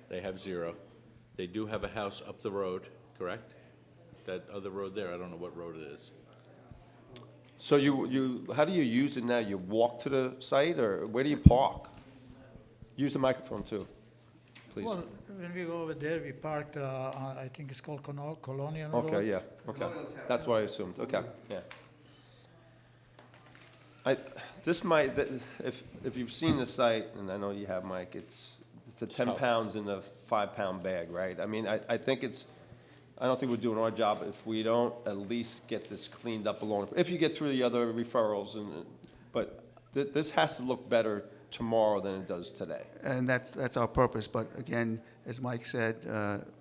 They have 0. They do have a house up the road, correct? That other road there, I don't know what road it is. So how do you use it now? You walk to the site, or where do you park? Use the microphone too, please. well, when we go over there, we parked, I think it's called Colonial Road. Okay, yeah, okay. That's what I assumed, okay, yeah. If you've seen the site, and I know you have, Mike, it's a 10 tough. pounds in a 5-pound bag, right? I mean, I don't think we're doing our job if we don't at least get this cleaned up along, if you get through the other referrals, but this has to look better tomorrow than it does today. And that's our purpose, but again, as Mike said,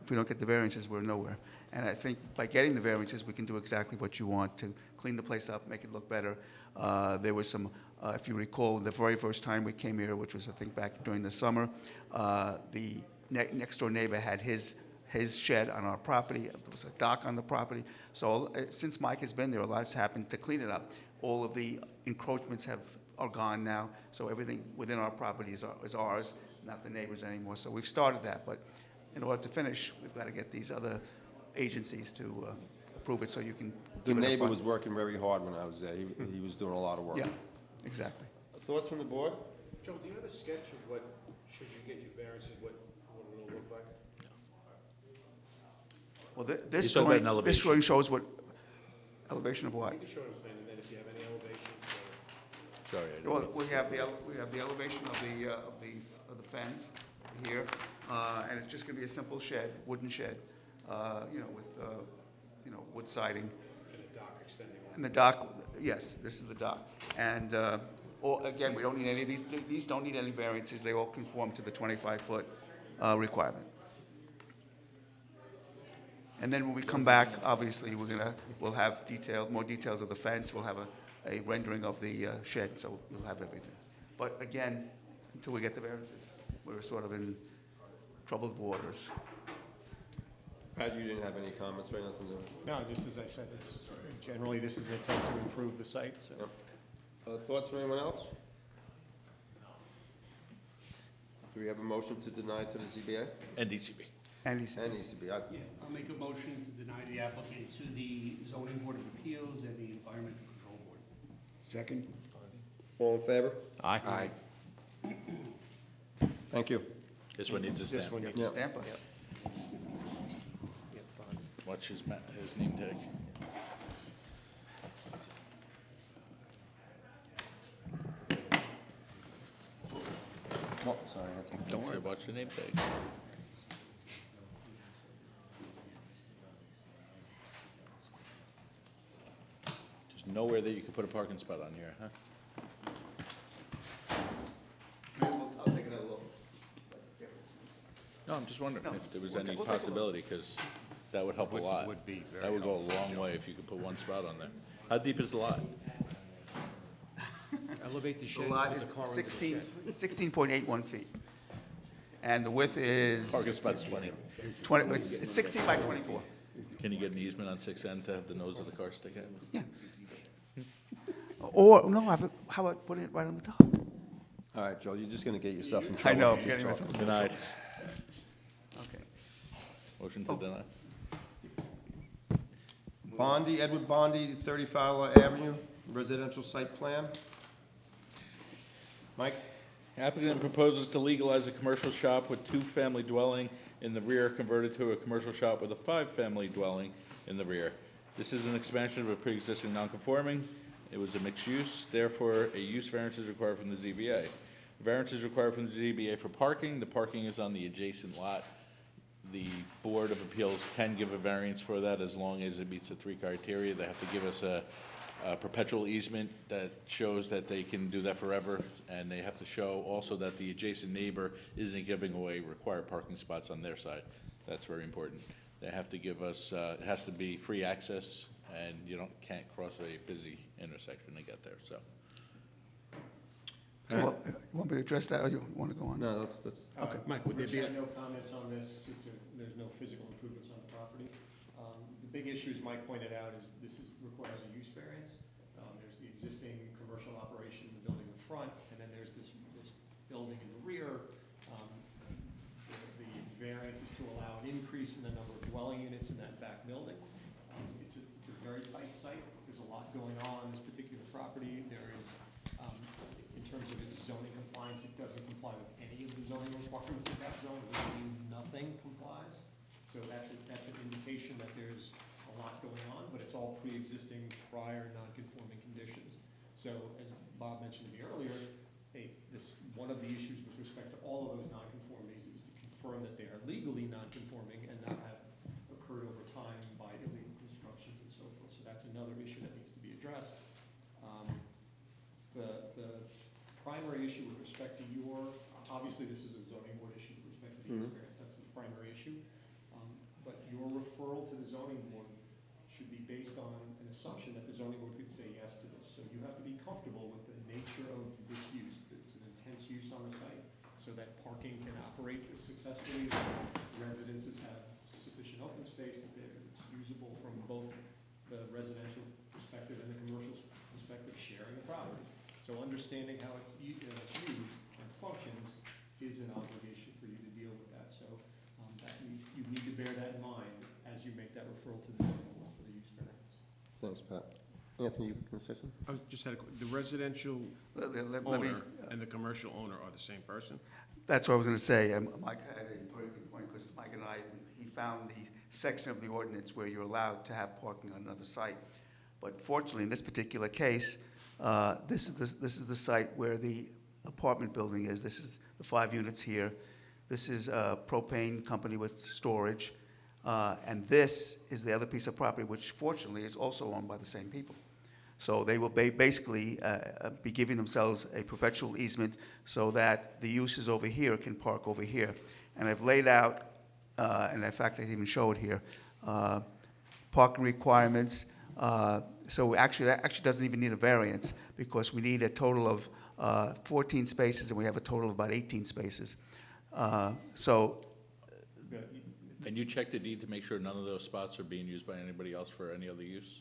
if we don't get the variances, we're nowhere. And I think by getting the variances, we can do exactly what you want, to clean the place up, make it look better. There was some, if you recall, the very first time we came here, which was, I think, back during the summer, the next-door neighbor had his shed on our property. There was a dock on the property. So since Mike has been there, a lot's happened to clean it up. All of the encroachments are gone now, so everything within our property is ours, not the neighbors anymore. So we've started that, but in order to finish, we've got to get these other agencies to approve it so you can The give it a neighbor fun- was working very hard when I was there. He was doing a lot of work. Yeah, exactly. Thoughts from the board? Joe, do you have a sketch of what, should you get your variances, what it'll look like? Well, this talking about an drawing, this elevation. drawing shows what, elevation of what? You can show it, and then if you have any elevations, Sorry, I Well, didn't. we have the elevation of the fence here, and it's just gonna be a simple shed, wooden shed, with, wood siding. and a dock extending on. And the dock, yes, this is the dock. And, again, we don't need any of these don't need any variances, they all conform to the 25-foot requirement. And then when we come back, obviously, we'll have more details of the fence, we'll have a rendering of the shed, so you'll have everything. But again, until we get the variances, we're sort of in troubled waters. Pat, you didn't have any comments, right? Nothing to... No, just as I said, it's, generally, this is an attempt to improve the site, so. Yep. Thoughts from anyone else? Do we have a motion to deny to the ZBA? NDCB. And he said, And ECB. I'll make a motion to deny the applicant to the zoning board of appeals and the environmental control board. Second. All in favor? Aye. Thank you. This one needs a This stamp. one, you have yeah. to stamp us. Watch his name tag. Oh, sorry, I think... Don't worry, watch the name tag. There's nowhere that you could put a parking spot on here, huh? I'll take another look. No, I'm just wondering if there was we'll any we'll take a look. possibility, because that would help a lot. Would be very That would go a helpful, long Joe. way if you could put one spot on there. How deep is the lot? Elevate the The shed, lot put is the car into the 16, shed. 16.81 feet. And the width is Parking spot's 20. 20, it's 16 by 24. Can you get an easement on 6N to have the nose of the car stick out? Yeah. Or, no, how about putting it right on the top? All right, Joel, you're just gonna get yourself in I trouble. know, if I'm you getting talk. myself. Denied. Okay. Motion to deny. Bondi, Edward Bondi, 30 Fowler Avenue, residential site plan. Mike? Applicant proposes to legalize a commercial shop with two-family dwelling in the rear converted to a commercial shop with a five-family dwelling in the rear. This is an expansion of a pre-existing non-conforming. It was a mixed use, therefore a use variance is required from the ZBA. Variance is required from the ZBA for parking. The parking is on the adjacent lot. The Board of Appeals can give a variance for that as long as it meets the three criteria. They have to give us a perpetual easement that shows that they can do that forever, and they have to show also that the adjacent neighbor isn't giving away required parking spots on their side. That's very important. They have to give us, it has to be free access, and you can't cross a busy intersection to get there, so. Well, you want me to address that, or you want to go on? No, that's, Okay. Mike, would there be? No comments on this, there's no physical improvements on the property. The big issues Mike pointed out is this requires a use variance. There's the existing commercial operation, the building in the front, and then there's this building in the rear. The variance is to allow an increase in the number of dwelling units in that back building. It's a very tight site, there's a lot going on this particular property. There is, in terms of its zoning compliance, it doesn't comply with any of the zoning requirements of that zone, really nothing complies. So that's an indication that there's a lot going on, but it's all pre-existing prior non-conforming conditions. So as Bob mentioned to me earlier, one of the issues with respect to all of those non-conformities is to confirm that they are legally non-conforming and not have occurred over time by illegal constructions and so forth. So that's another issue that needs to be addressed. The primary issue with respect to obviously this is a zoning board issue with respect to the use variance, that's the primary issue. But your referral to the zoning board should be based on an assumption that the zoning board could say yes to this. So you have to be comfortable with the nature of this use. It's an intense use on the site, so that parking can operate successfully, that residences have sufficient open space, that it's usable from both the residential perspective and the commercial perspective, sharing the property. So understanding how it's used and functions is an obligation for you to deal with that. So you need to bear that in mind as you make that referral to the zoning board for the use variance. Thanks, Pat. Anthony, you can say something? I just had the residential Let me, and the commercial owner are the same person? that's what I was going to say. Mike had a very good point, because Mike and he found the section of the ordinance where you're allowed to have parking on another site. But fortunately, in this particular case, this is the site where the apartment building is. This is the 5 units here. This is a propane company with storage. And this is the other piece of property, which fortunately is also owned by the same people. So they will basically be giving themselves a perpetual easement so that the uses over here can park over here. And I've laid out, and in fact, I even show it here, parking requirements. So actually, that actually doesn't even need a variance, because we need a total of 14 spaces, and we have a total of about 18 spaces. So And you checked the deed to make sure none of those spots are being used by anybody else for any other use?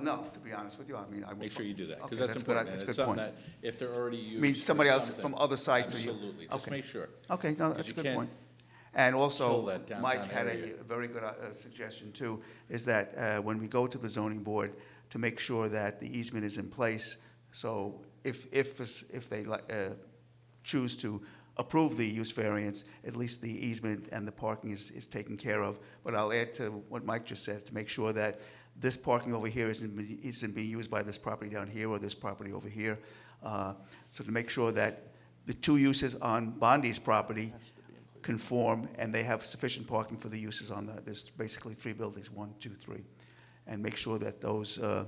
No, to be honest with you, I mean, I will. Make sure you do that, because Okay, that's good. important. That's a And it's good something point. that, if they're already used. Mean for somebody else something- from other sites are you- Absolutely, just okay. make sure. Okay, no, 'Cause that's a you good can't point. And kill also, that downtown Mike had area. a very good suggestion too, is that when we go to the zoning board, to make sure that the easement is in place, so if they choose to approve the use variance, at least the easement and the parking is taken care of. But I'll add to what Mike just said, to make sure that this parking over here isn't being used by this property down here or this property over here. So to make sure that the two uses on Bondi's property conform, and they have sufficient parking for the uses on there's basically 3 buildings, 1, 2, 3. And make sure that those, the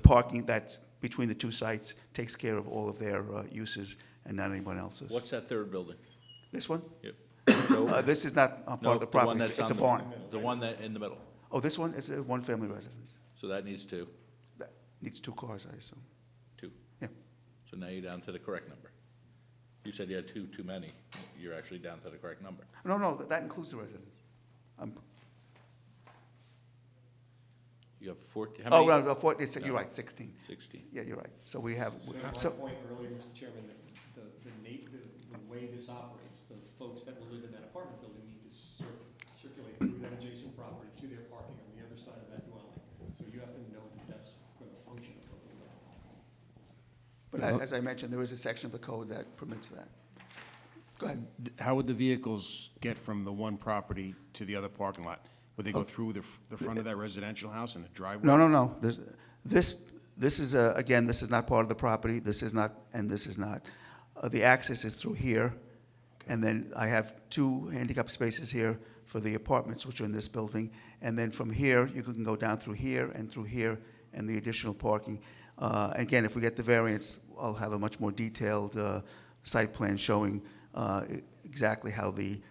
parking that's between the two sites takes care of all of their uses and not anyone else's. What's that third building? This one? Yep. This is not a part of the property, that's it's a on barn. The one that, in the middle. Oh, this one is a one-family residence. So that needs 2. That needs 2 cars, I assume. 2. Yeah. So now you're down to the correct number. You said you had 2 too many. You're actually down to the correct number. No, that includes the residence. You have 14, how Oh, many? well, you're right, 16. 16. Yeah, you're right. So we have, So my point earlier, Mr. Chairman, that the way this operates, the folks that will live in that apartment building need to circulate through that adjacent property to their parking on the other side of that dwelling. So you have to know that that's going to function appropriately. but as I mentioned, there is a section of the code that permits that. Go ahead. How would the vehicles get from the one property to the other parking lot? Would they go through the front of that residential house and the driveway? No. This is, again, this is not part of the property, this is not, and this is not. The access is through here, and then I have 2 handicap spaces here for the apartments, which are in this building. And then from here, you can go down through here, and the additional parking. Again, if we get the variance, I'll have a much more detailed site plan showing exactly how the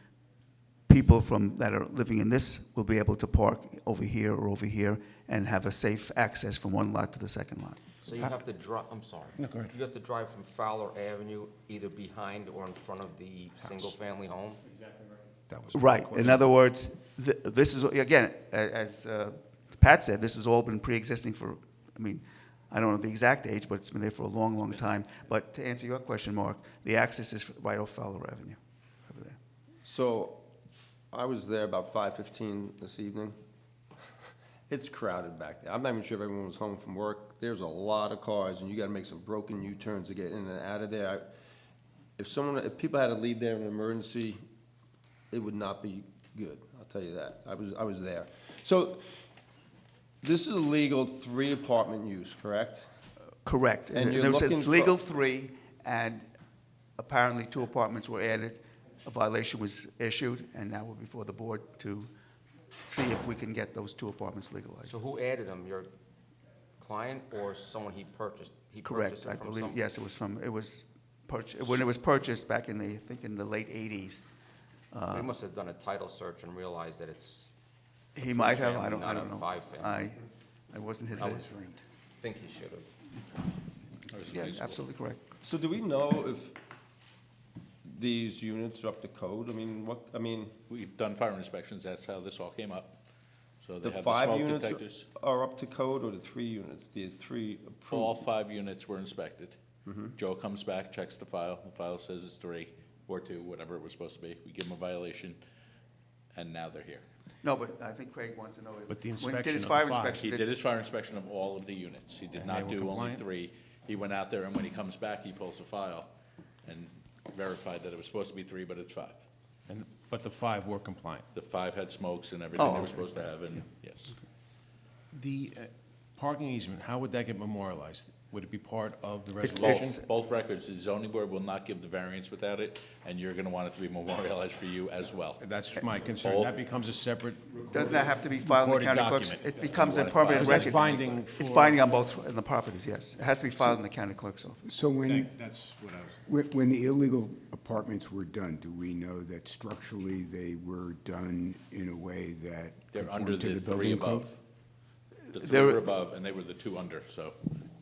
people that are living in this will be able to park over here or over here and have a safe access from one lot to the second lot. So you have to drive, I'm sorry. No, go ahead. You have to drive from Fowler Avenue, either behind or in front of the single-family home? Exactly right. That was my Right. question. In other words, this is, again, as Pat said, this has all been pre-existing for, I mean, I don't know the exact age, but it's been there for a long, long time. But to answer your question, Mark, the access is right off Fowler Avenue, over there. So, I was there about 5:15 this evening. It's crowded back there. I'm not even sure if everyone was home from work. There's a lot of cars, and you gotta make some broken U-turns to get in and out of there. If people had to leave there in an emergency, it would not be good, I'll tell you that. I was there. So, this is a legal 3-apartment use, correct? Correct. And you're There's looking it's for- legal 3, and apparently 2 apartments were added. A violation was issued, and now we're before the board to see if we can get those 2 apartments legalized. So who added them, your client or someone he purchased? He Correct, purchased I it from believe, some- yes, when it was purchased back in I think in the late 80s. He must have done a title search and realized that it's, He might have, I three-family, don't not a know. five-family. I wasn't his I age. would think he should have. That was Yeah, nice. absolutely correct. So do we know if these units are up to code? I mean, We've done fire inspections, that's how this all came up. So they the have the 5 smoke units detectors. are up to code, or the 3 units? The 3 All approved? 5 units were inspected. Mm-hmm. Joe comes back, checks the file says it's 3 or 2, whatever it was supposed to be. We give them a violation, and now they're here. No, but I think Craig wants to know. But the when he did inspection his of fire the 5. inspection, He did his fire inspection of all of the units. He did And not they were do only compliant? 3. He went out there, and when he comes back, he pulls the file and verified that it was supposed to be 3, but it's 5. But the 5 were compliant. The 5 had smokes and everything Oh, they were okay. supposed to have, and yes. The parking easement, how would that get memorialized? Would it be part of the resolution? It's- Both records, the zoning board will not give the variance without it, and you're gonna want it to be memorialized for you as well. That's my concern. Both. That becomes a separate, Doesn't that have to be filed in the Recorded county clerk's? document. It becomes a want it permanent filed. that's record. binding It's for- binding on both, in the properties, yes. It has to be filed in the county clerk's office. So that's what I was. when the illegal apartments were done, do we know that structurally they were done in a way that They're under conformed to the the 3 building code? above. The 3 They're- were above, and they were the 2 under, so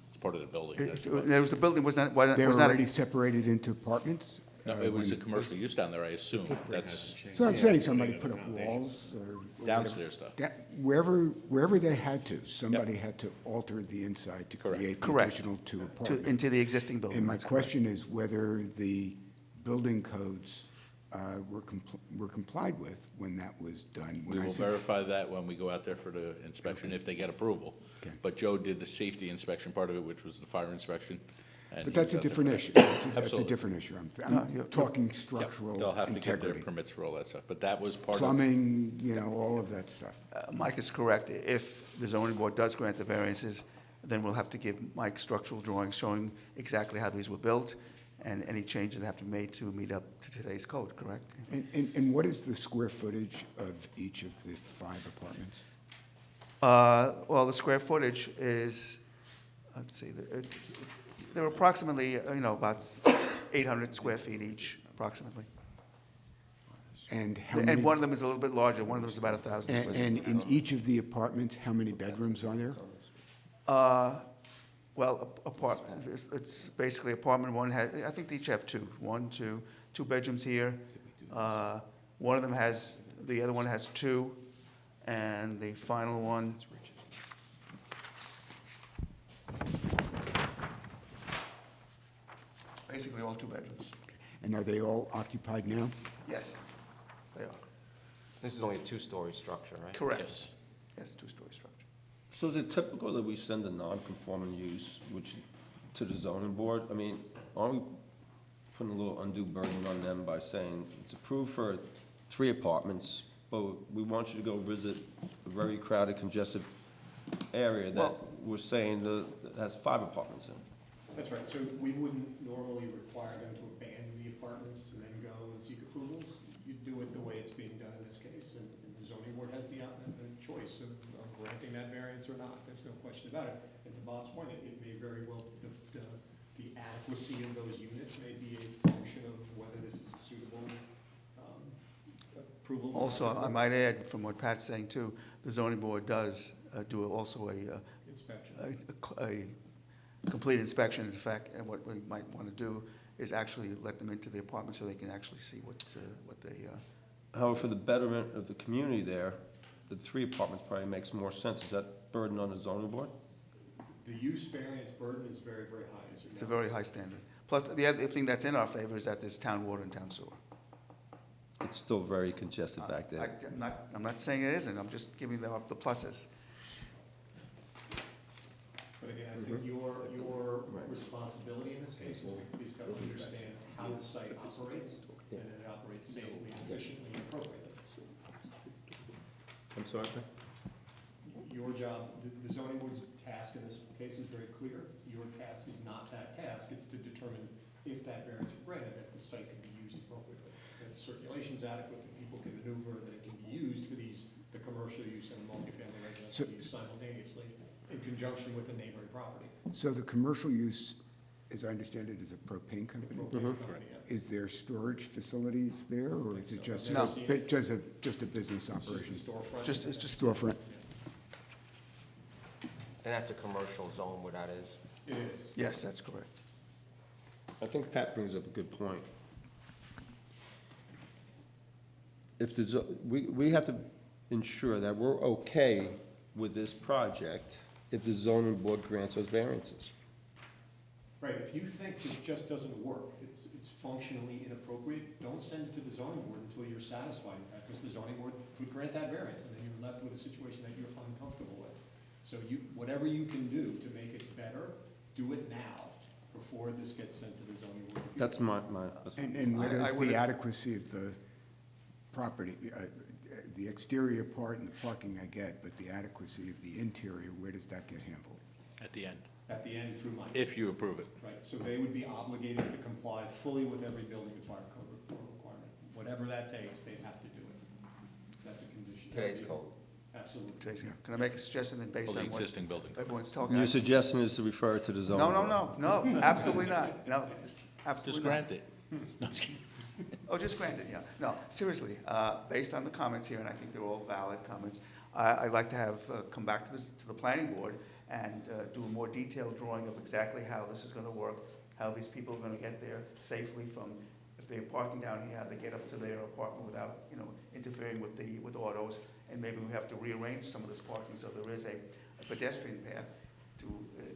it's part of the building. That's what- There was, the building was not, was They were not, already separated into apartments? No, it was a commercial use down there, I assume. That's So I'm saying somebody put up walls or. downstairs stuff. Wherever they had to, somebody had to alter the inside to Correct. create the Correct. additional two To, apartments. into the existing building. And my that's correct. question is whether the building codes were complied with when that was done. We When I will say- verify that when we go out there for the inspection, if they get approval. Okay. But Joe did the safety inspection part of it, which was the fire inspection. and But he that's a was out there different for issue. that. That's a Absolutely. different issue. No, I'm you're- talking Yep, structural they'll have to get their integrity. permits for all that stuff, but that was part of. Plumbing, all of that stuff. Mike is correct. If the zoning board does grant the variances, then we'll have to give Mike structural drawings showing exactly how these were built and any changes that have to be made to meet up to today's code, correct? And what is the square footage of each of the 5 apartments? Well, the square footage is, let's see, they're approximately, about 800 square feet each, approximately. And how many? And one of them is a little bit larger, one of them is about 1,000 square feet. And in each of the apartments, how many bedrooms are there? Well, it's basically apartment one has, I think they each have two bedrooms here. One of them has, the other one has 2, and the final one. Basically all 2 bedrooms. And are they all occupied now? Yes, they are. This is only a two-story structure, right? Correct. Yes. Yes, 2-story structure. So is it typical that we send a non-conforming use, to the zoning board? I mean, aren't we putting a little undue burden on them by saying it's approved for 3 apartments, but we want you to go visit a very crowded, congested area that Well- we're saying that has 5 apartments in? That's right, so we wouldn't normally require them to abandon the apartments and then go and seek approvals. You do it the way it's being done in this case, and the zoning board has the choice of granting that variance or not, there's no question about it. And to Bob's point, it may very well, the adequacy of those units may be a function of whether this is a suitable approval. Also, I might add, from what Pat's saying too, the zoning board does do also Inspection. a complete inspection. In fact, and what we might want to do is actually let them into the apartment so they can actually see what they, However, for the betterment of the community there, the 3 apartments probably makes more sense. Is that burden on the zoning board? The use variance burden is very, very high, as you know. it's a very high standard. Plus, the other thing that's in our favor is that there's town water and town sewer. It's still very congested back there. I'm not saying it isn't, I'm just giving them up the pluses. But again, I think your responsibility in this case is to understand how the site operates, and that it operates safely, efficiently, and appropriately. I'm sorry? Your job, the zoning board's task in this case is very clear. Your task is not that task, it's to determine if that variance is granted, that the site can be used appropriately. That circulation's adequate, that people can maneuver, that it can be used for the commercial use and multifamily residential use simultaneously in conjunction with the neighboring property. So the commercial use, as I understand it, is a propane company? Propane company, yeah. Is there storage facilities there, or is it just, No. just a business It's operation? just a storefront. It's just Storefront? And that's a commercial zone where that is. It is. Yes, that's correct. I think Pat brings up a good point. If we have to ensure that we're okay with this project if the zoning board grants those variances. Right, if you think this just doesn't work, it's functionally inappropriate, don't send it to the zoning board until you're satisfied with that, because the zoning board could grant that variance, and then you're left with a situation that you're uncomfortable with. So whatever you can do to make it better, do it now, before this gets sent to the zoning board. That's my. And where I does would- the adequacy of the property, the exterior part and the parking I get, but the adequacy of the interior, where does that get handled? At the end, At the end, through my. if you approve it. Right, so they would be obligated to comply fully with every building and fire code requirement. Whatever that takes, they'd have to do it. That's a condition. Today's code. Absolutely. Can I make a suggestion then based For the on what existing building. everyone's talking? Your suggestion is to refer it to the zoning board? No, absolutely not. No, absolutely Just not. grant it. No, just kidding. Oh, just granted, yeah. No, seriously, based on the comments here, and I think they're all valid comments, I'd like to have, come back to the planning board and do a more detailed drawing of exactly how this is gonna work, how these people are gonna get there safely from if they're parking down here, how they get up to their apartment without, interfering with with autos. And maybe we have to rearrange some of this parking so there is a pedestrian path to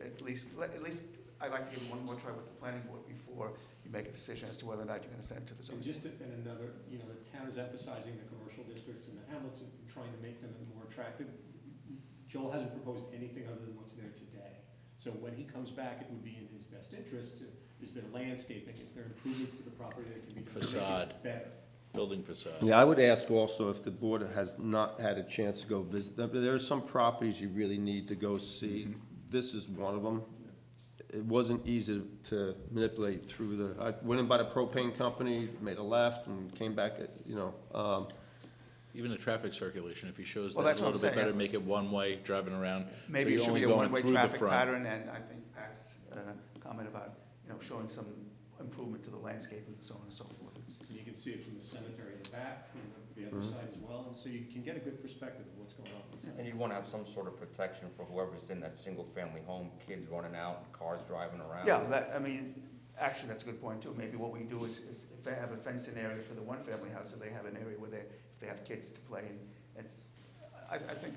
at least, I'd like to give one more try with the planning board before you make a decision as to whether or not you're gonna send it to the And zoning. just, and another, the town is emphasizing the commercial districts and the hamlets and trying to make them more attractive. Joel hasn't proposed anything other than what's there today. So when he comes back, it would be in his best interest to, is there landscaping, is there improvements to the property that can be done to make Facade. it better? Building facade. Yeah, I would ask also if the board has not had a chance to go visit them. There are some properties you really need to go see. This is one of them. It wasn't easy to manipulate through I went in by the propane company, made a left, and came back, Even the traffic circulation, if he shows Well, that that's a what I'm little bit saying. better, make it one-way driving around. Maybe so it you're should be only a going one-way through the traffic front. pattern, and I think Pat's comment about, showing some improvement to the landscaping and so on and so forth. And you can see it from the cemetery in the back, from the other side as well, and so you can get a good perspective of what's going on. And you'd wanna have some sort of protection for whoever's in that single-family home, kids running out, cars driving around. Yeah, actually, that's a good point too. Maybe what we do is if they have a fenced-in area for the one-family house, so they have an area where if they have kids to play in, I think,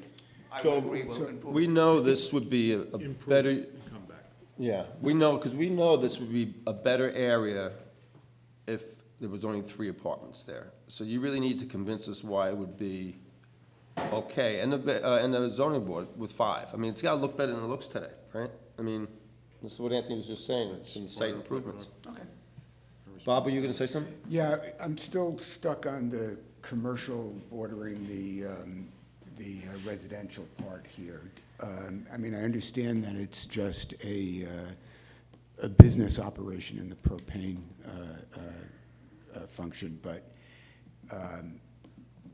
I would agree with improving. we know this would be a better, Come back. yeah, we know this would be a better area if there was only 3 apartments there. So you really need to convince us why it would be okay, and the zoning board with 5. I mean, it's gotta look better than it looks today, right? I mean, this is what Anthony was just saying, it's some site improvements. Okay. Bob, were you gonna say something? Yeah, I'm still stuck on the commercial bordering the residential part here. I understand that it's just a business operation in the propane function, but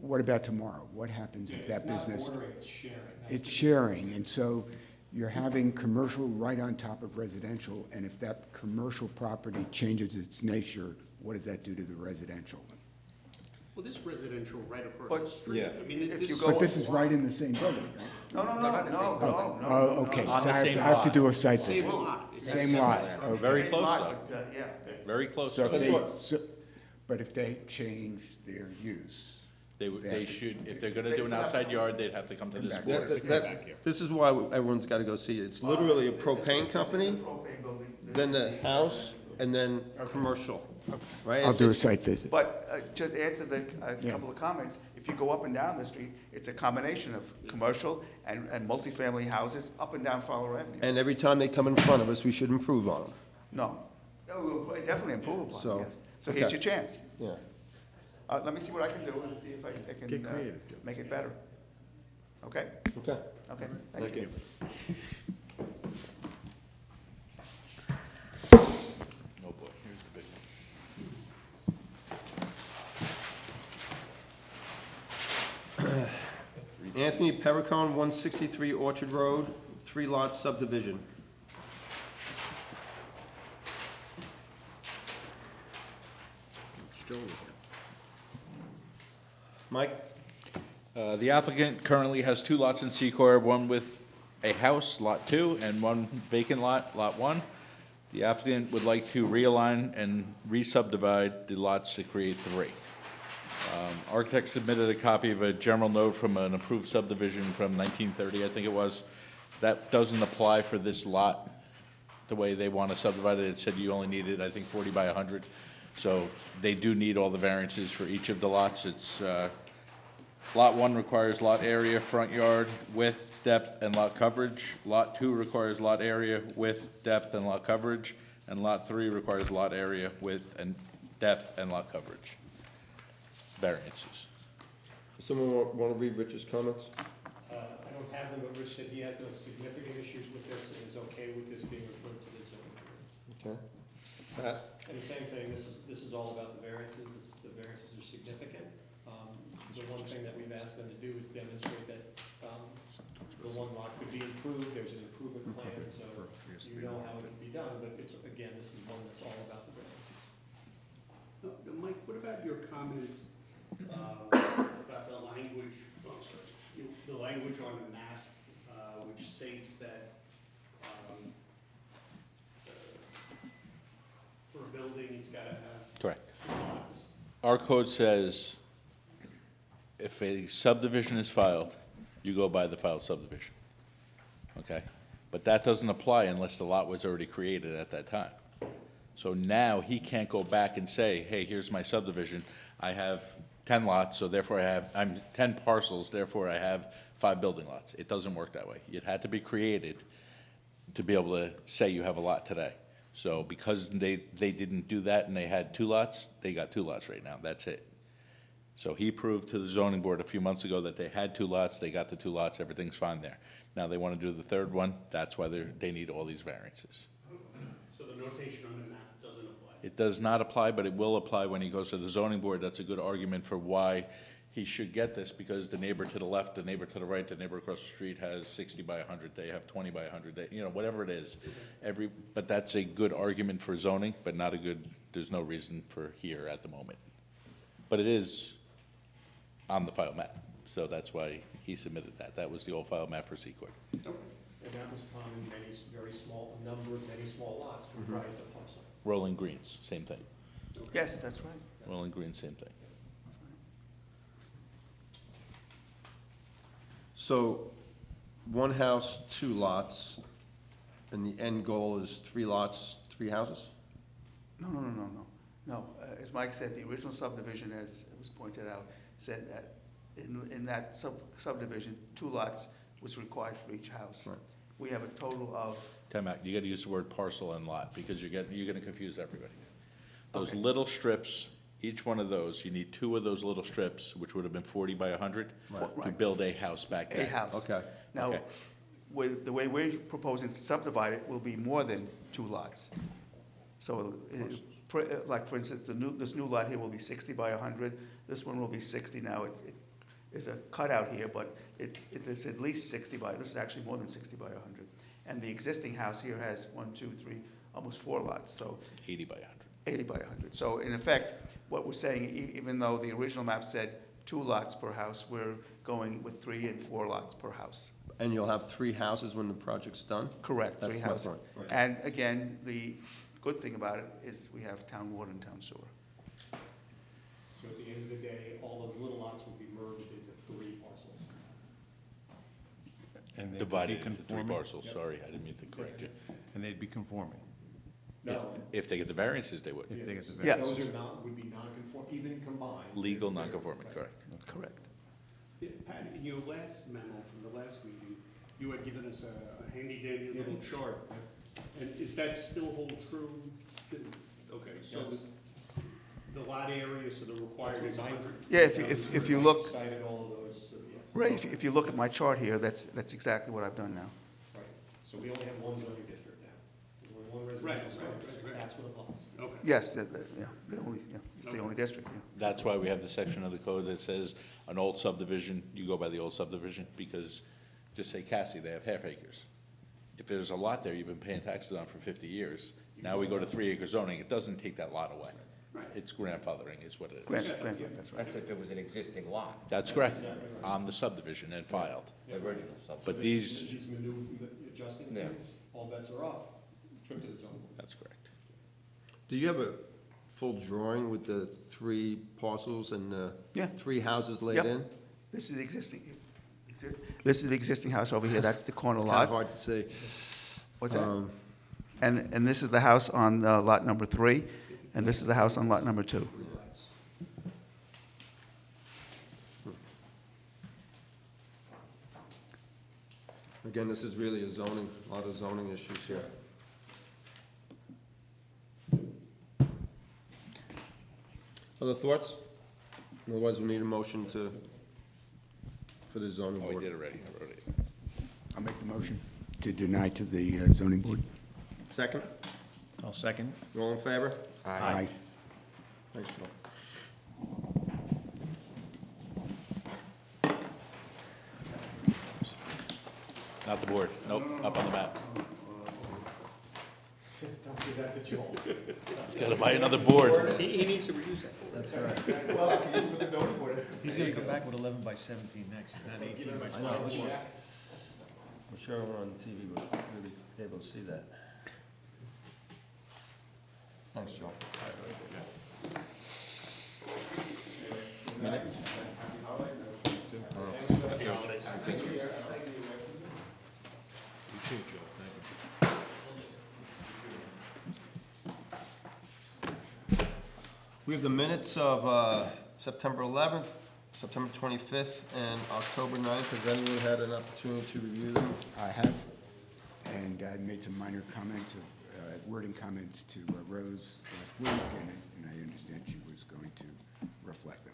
what about tomorrow? What happens if that business? It's not ordering, it's sharing. It's sharing, and so you're having commercial right on top of residential, and if that commercial property changes its nature, what does that do to the residential? Well, this residential right across But the street. Yeah. I mean, if this- you go- But this is right in the same building, right? No, not the same building. Oh, okay, so On the I same have to lot. do a site visit. Same lot. It's Same lot, okay. Very Same close lot, though, but, yeah, it's- very close So though. if but if they change their use. They should, if they're gonna do an outside yard, they'd have to come to this back. board. This is why everyone's gotta go see it. It's literally a propane company, This is the propane building. This then is the house, and then commercial, right? I'll do a It's- site visit. But to answer a couple of comments, if you go up and down the street, it's a combination of commercial and multifamily houses up and down Fowler Avenue. And every time they come in front of us, we should improve on them. No, we'll definitely improve upon So, it, yes. So here's okay. your chance. Yeah. Let me see what I can do and see if I can Get creative, Joe. make it better. Okay? Okay. Okay, thank you. Oh boy, here's the big one. Anthony Perricone, 163 Orchard Road, 3-lot subdivision. Mike? The applicant currently has 2 lots in Secor, one with a house, Lot 2, and one vacant lot, Lot 1. The applicant would like to realign and re-subdivide the lots to create 3. Architect submitted a copy of a general note from an approved subdivision from 1930, I think it was. That doesn't apply for this lot, the way they want to subdivide it. It said you only needed, I think, 40 by 100. So they do need all the variances for each of the lots. It's, Lot 1 requires lot area, front yard, width, depth, and lot coverage. Lot 2 requires lot area, width, depth, and lot coverage. And Lot 3 requires lot area, width, and depth, and lot coverage. Variances. Someone want to read Rich's comments? I don't have them, but Rich said he has no significant issues with this and is okay with this being referred to the zoning board. Okay. Pat? And the same thing, this is all about the variances, the variances are significant. The one thing that we've asked them to do is demonstrate that, the one lot could be improved, there's an improvement plan, so you know how it can be done, but it's, again, this is one that's all about the variances. Mike, what about your comment about the language, the language on the map, which states that for a building, it's gotta have Correct. 2 our code says if a subdivision is filed, you go by the filed subdivision, okay? But that doesn't apply unless the lot was already created at that time. So now he can't go back and say, hey, here's my subdivision. I have 10 lots, so therefore I'm 10 parcels, therefore I have 5 building lots. It doesn't work that way. It had to be created to be able to say you have a lot today. So because they didn't do that and they had 2 lots, they got 2 lots right now. That's it. So he proved to the zoning board a few months ago that they had 2 lots, they got the 2 lots, everything's fine there. Now they want to do the 3rd one, that's why they need all these variances. So the notation on the map doesn't apply? It does not apply, but it will apply when he goes to the zoning board. That's a good argument for why he should get this, because the neighbor to the left, the neighbor to the right, the neighbor across the street has 60 by 100, they have 20 by 100, they, whatever it is. But that's a good argument for zoning, but not a good, there's no reason for here at the moment. But it is on the file map, so that's why he submitted that. That was the old file map for Secord. Okay. And that was upon many, very small, a number of many small lots comprised of parcel. Rolling Greens, same thing. Yes, that's right. Rolling Greens, same thing. So, 1 house, 2 lots, and the end goal is 3 lots, 3 houses? No. No, as Mike said, the original subdivision, as it was pointed out, said that in that subdivision, 2 lots was required for each house. Right. We have a total of, Time out, you gotta use the word parcel and lot, because you're gonna confuse everybody. Those Okay. little strips, each one of those, you need 2 of those little strips, which would have been 40 by 100, to Right. build a house back a then. house. Okay. Now, Okay. the way we're proposing to subdivide it will be more than 2 lots. So, like, for instance, this new lot here will be 60 by 100, this one will be 60 now. It is a cutout here, but it is at least 60 by, this is actually more than 60 by 100. And the existing house here has 1, 2, 3, almost 4 lots, so 80 by 100. 80 by 100. So in effect, what we're saying, even though the original map said 2 lots per house, we're going with 3 and 4 lots per house. And you'll have 3 houses when the project's done? Correct, 3 That's my houses. point. Right. And again, the good thing about it is we have town water and town sewer. So at the end of the day, all those little lots will be merged into 3 parcels. And they'd be Divided into 3 conforming? parcels, sorry, I didn't mean to correct you. And they'd be conforming? No. If they get the variances, they would. If they get the Yes. Those are not, would be non-conform, even combined. Legal they're- non-conforming, right. correct. Correct. Yeah, Pat, in your last memo from the last meeting, you had given us a handy dandy little Little chart. chart. And is that still hold true? Okay, so Yes. the lot area, so the required is 100? Yeah, if you look, Cited all of those, so yes. Ray, if you look at my chart here, that's exactly what I've done now. Right. So we only have one zoning district now. There's only one residential zoning district, right. that's what applies. Okay. Yes, it's the only district, yeah. That's why we have the section of the code that says an old subdivision, you go by the old subdivision, because, just say Cassie, they have half acres. If there's a lot there you've been paying taxes on for 50 years, now we go to 3-acre zoning, it doesn't take that lot away. It's grandfathering is what it is. Grandfather, that's right. That's if it was an existing lot, That's correct, on the subdivision and filed. the original subdivision. But these, These adjusting Yeah. things, all bets are off, trip to the zoning board. that's correct. Do you have a full drawing with the 3 parcels and Yeah. 3 houses laid Yep. in? This is the existing house over here, that's the corner It's kind of lot. hard to see. What's that? Um, And this is the house on lot number 3, and this is the house on lot number 2. Again, this is really a lot of zoning issues here. Other thoughts? Otherwise, we need a motion for the zoning Oh, we board. did already, I wrote it. I'll make the motion to deny to the zoning board. Second? I'll second. All in favor? Aye. Thanks, Joe. Not the board, nope, up on the map. Don't do that to Joel. Gotta buy another board. He needs to reuse that. That's right. Well, I can use for the zoning board. He's gonna come back with 11 by 17 next, it's not 18 by 12. I'm sure everyone on TV will be able to see that. Thanks, Joe. Minutes? You too, Joe, thank you. We have the minutes of September 11th, September 25th, and October 9th. Has anyone had an opportunity to review them? I have, and I made some minor comments, wording comments to Rose last week, and I understand she was going to reflect them.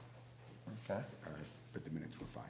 Okay. But the minutes were fine.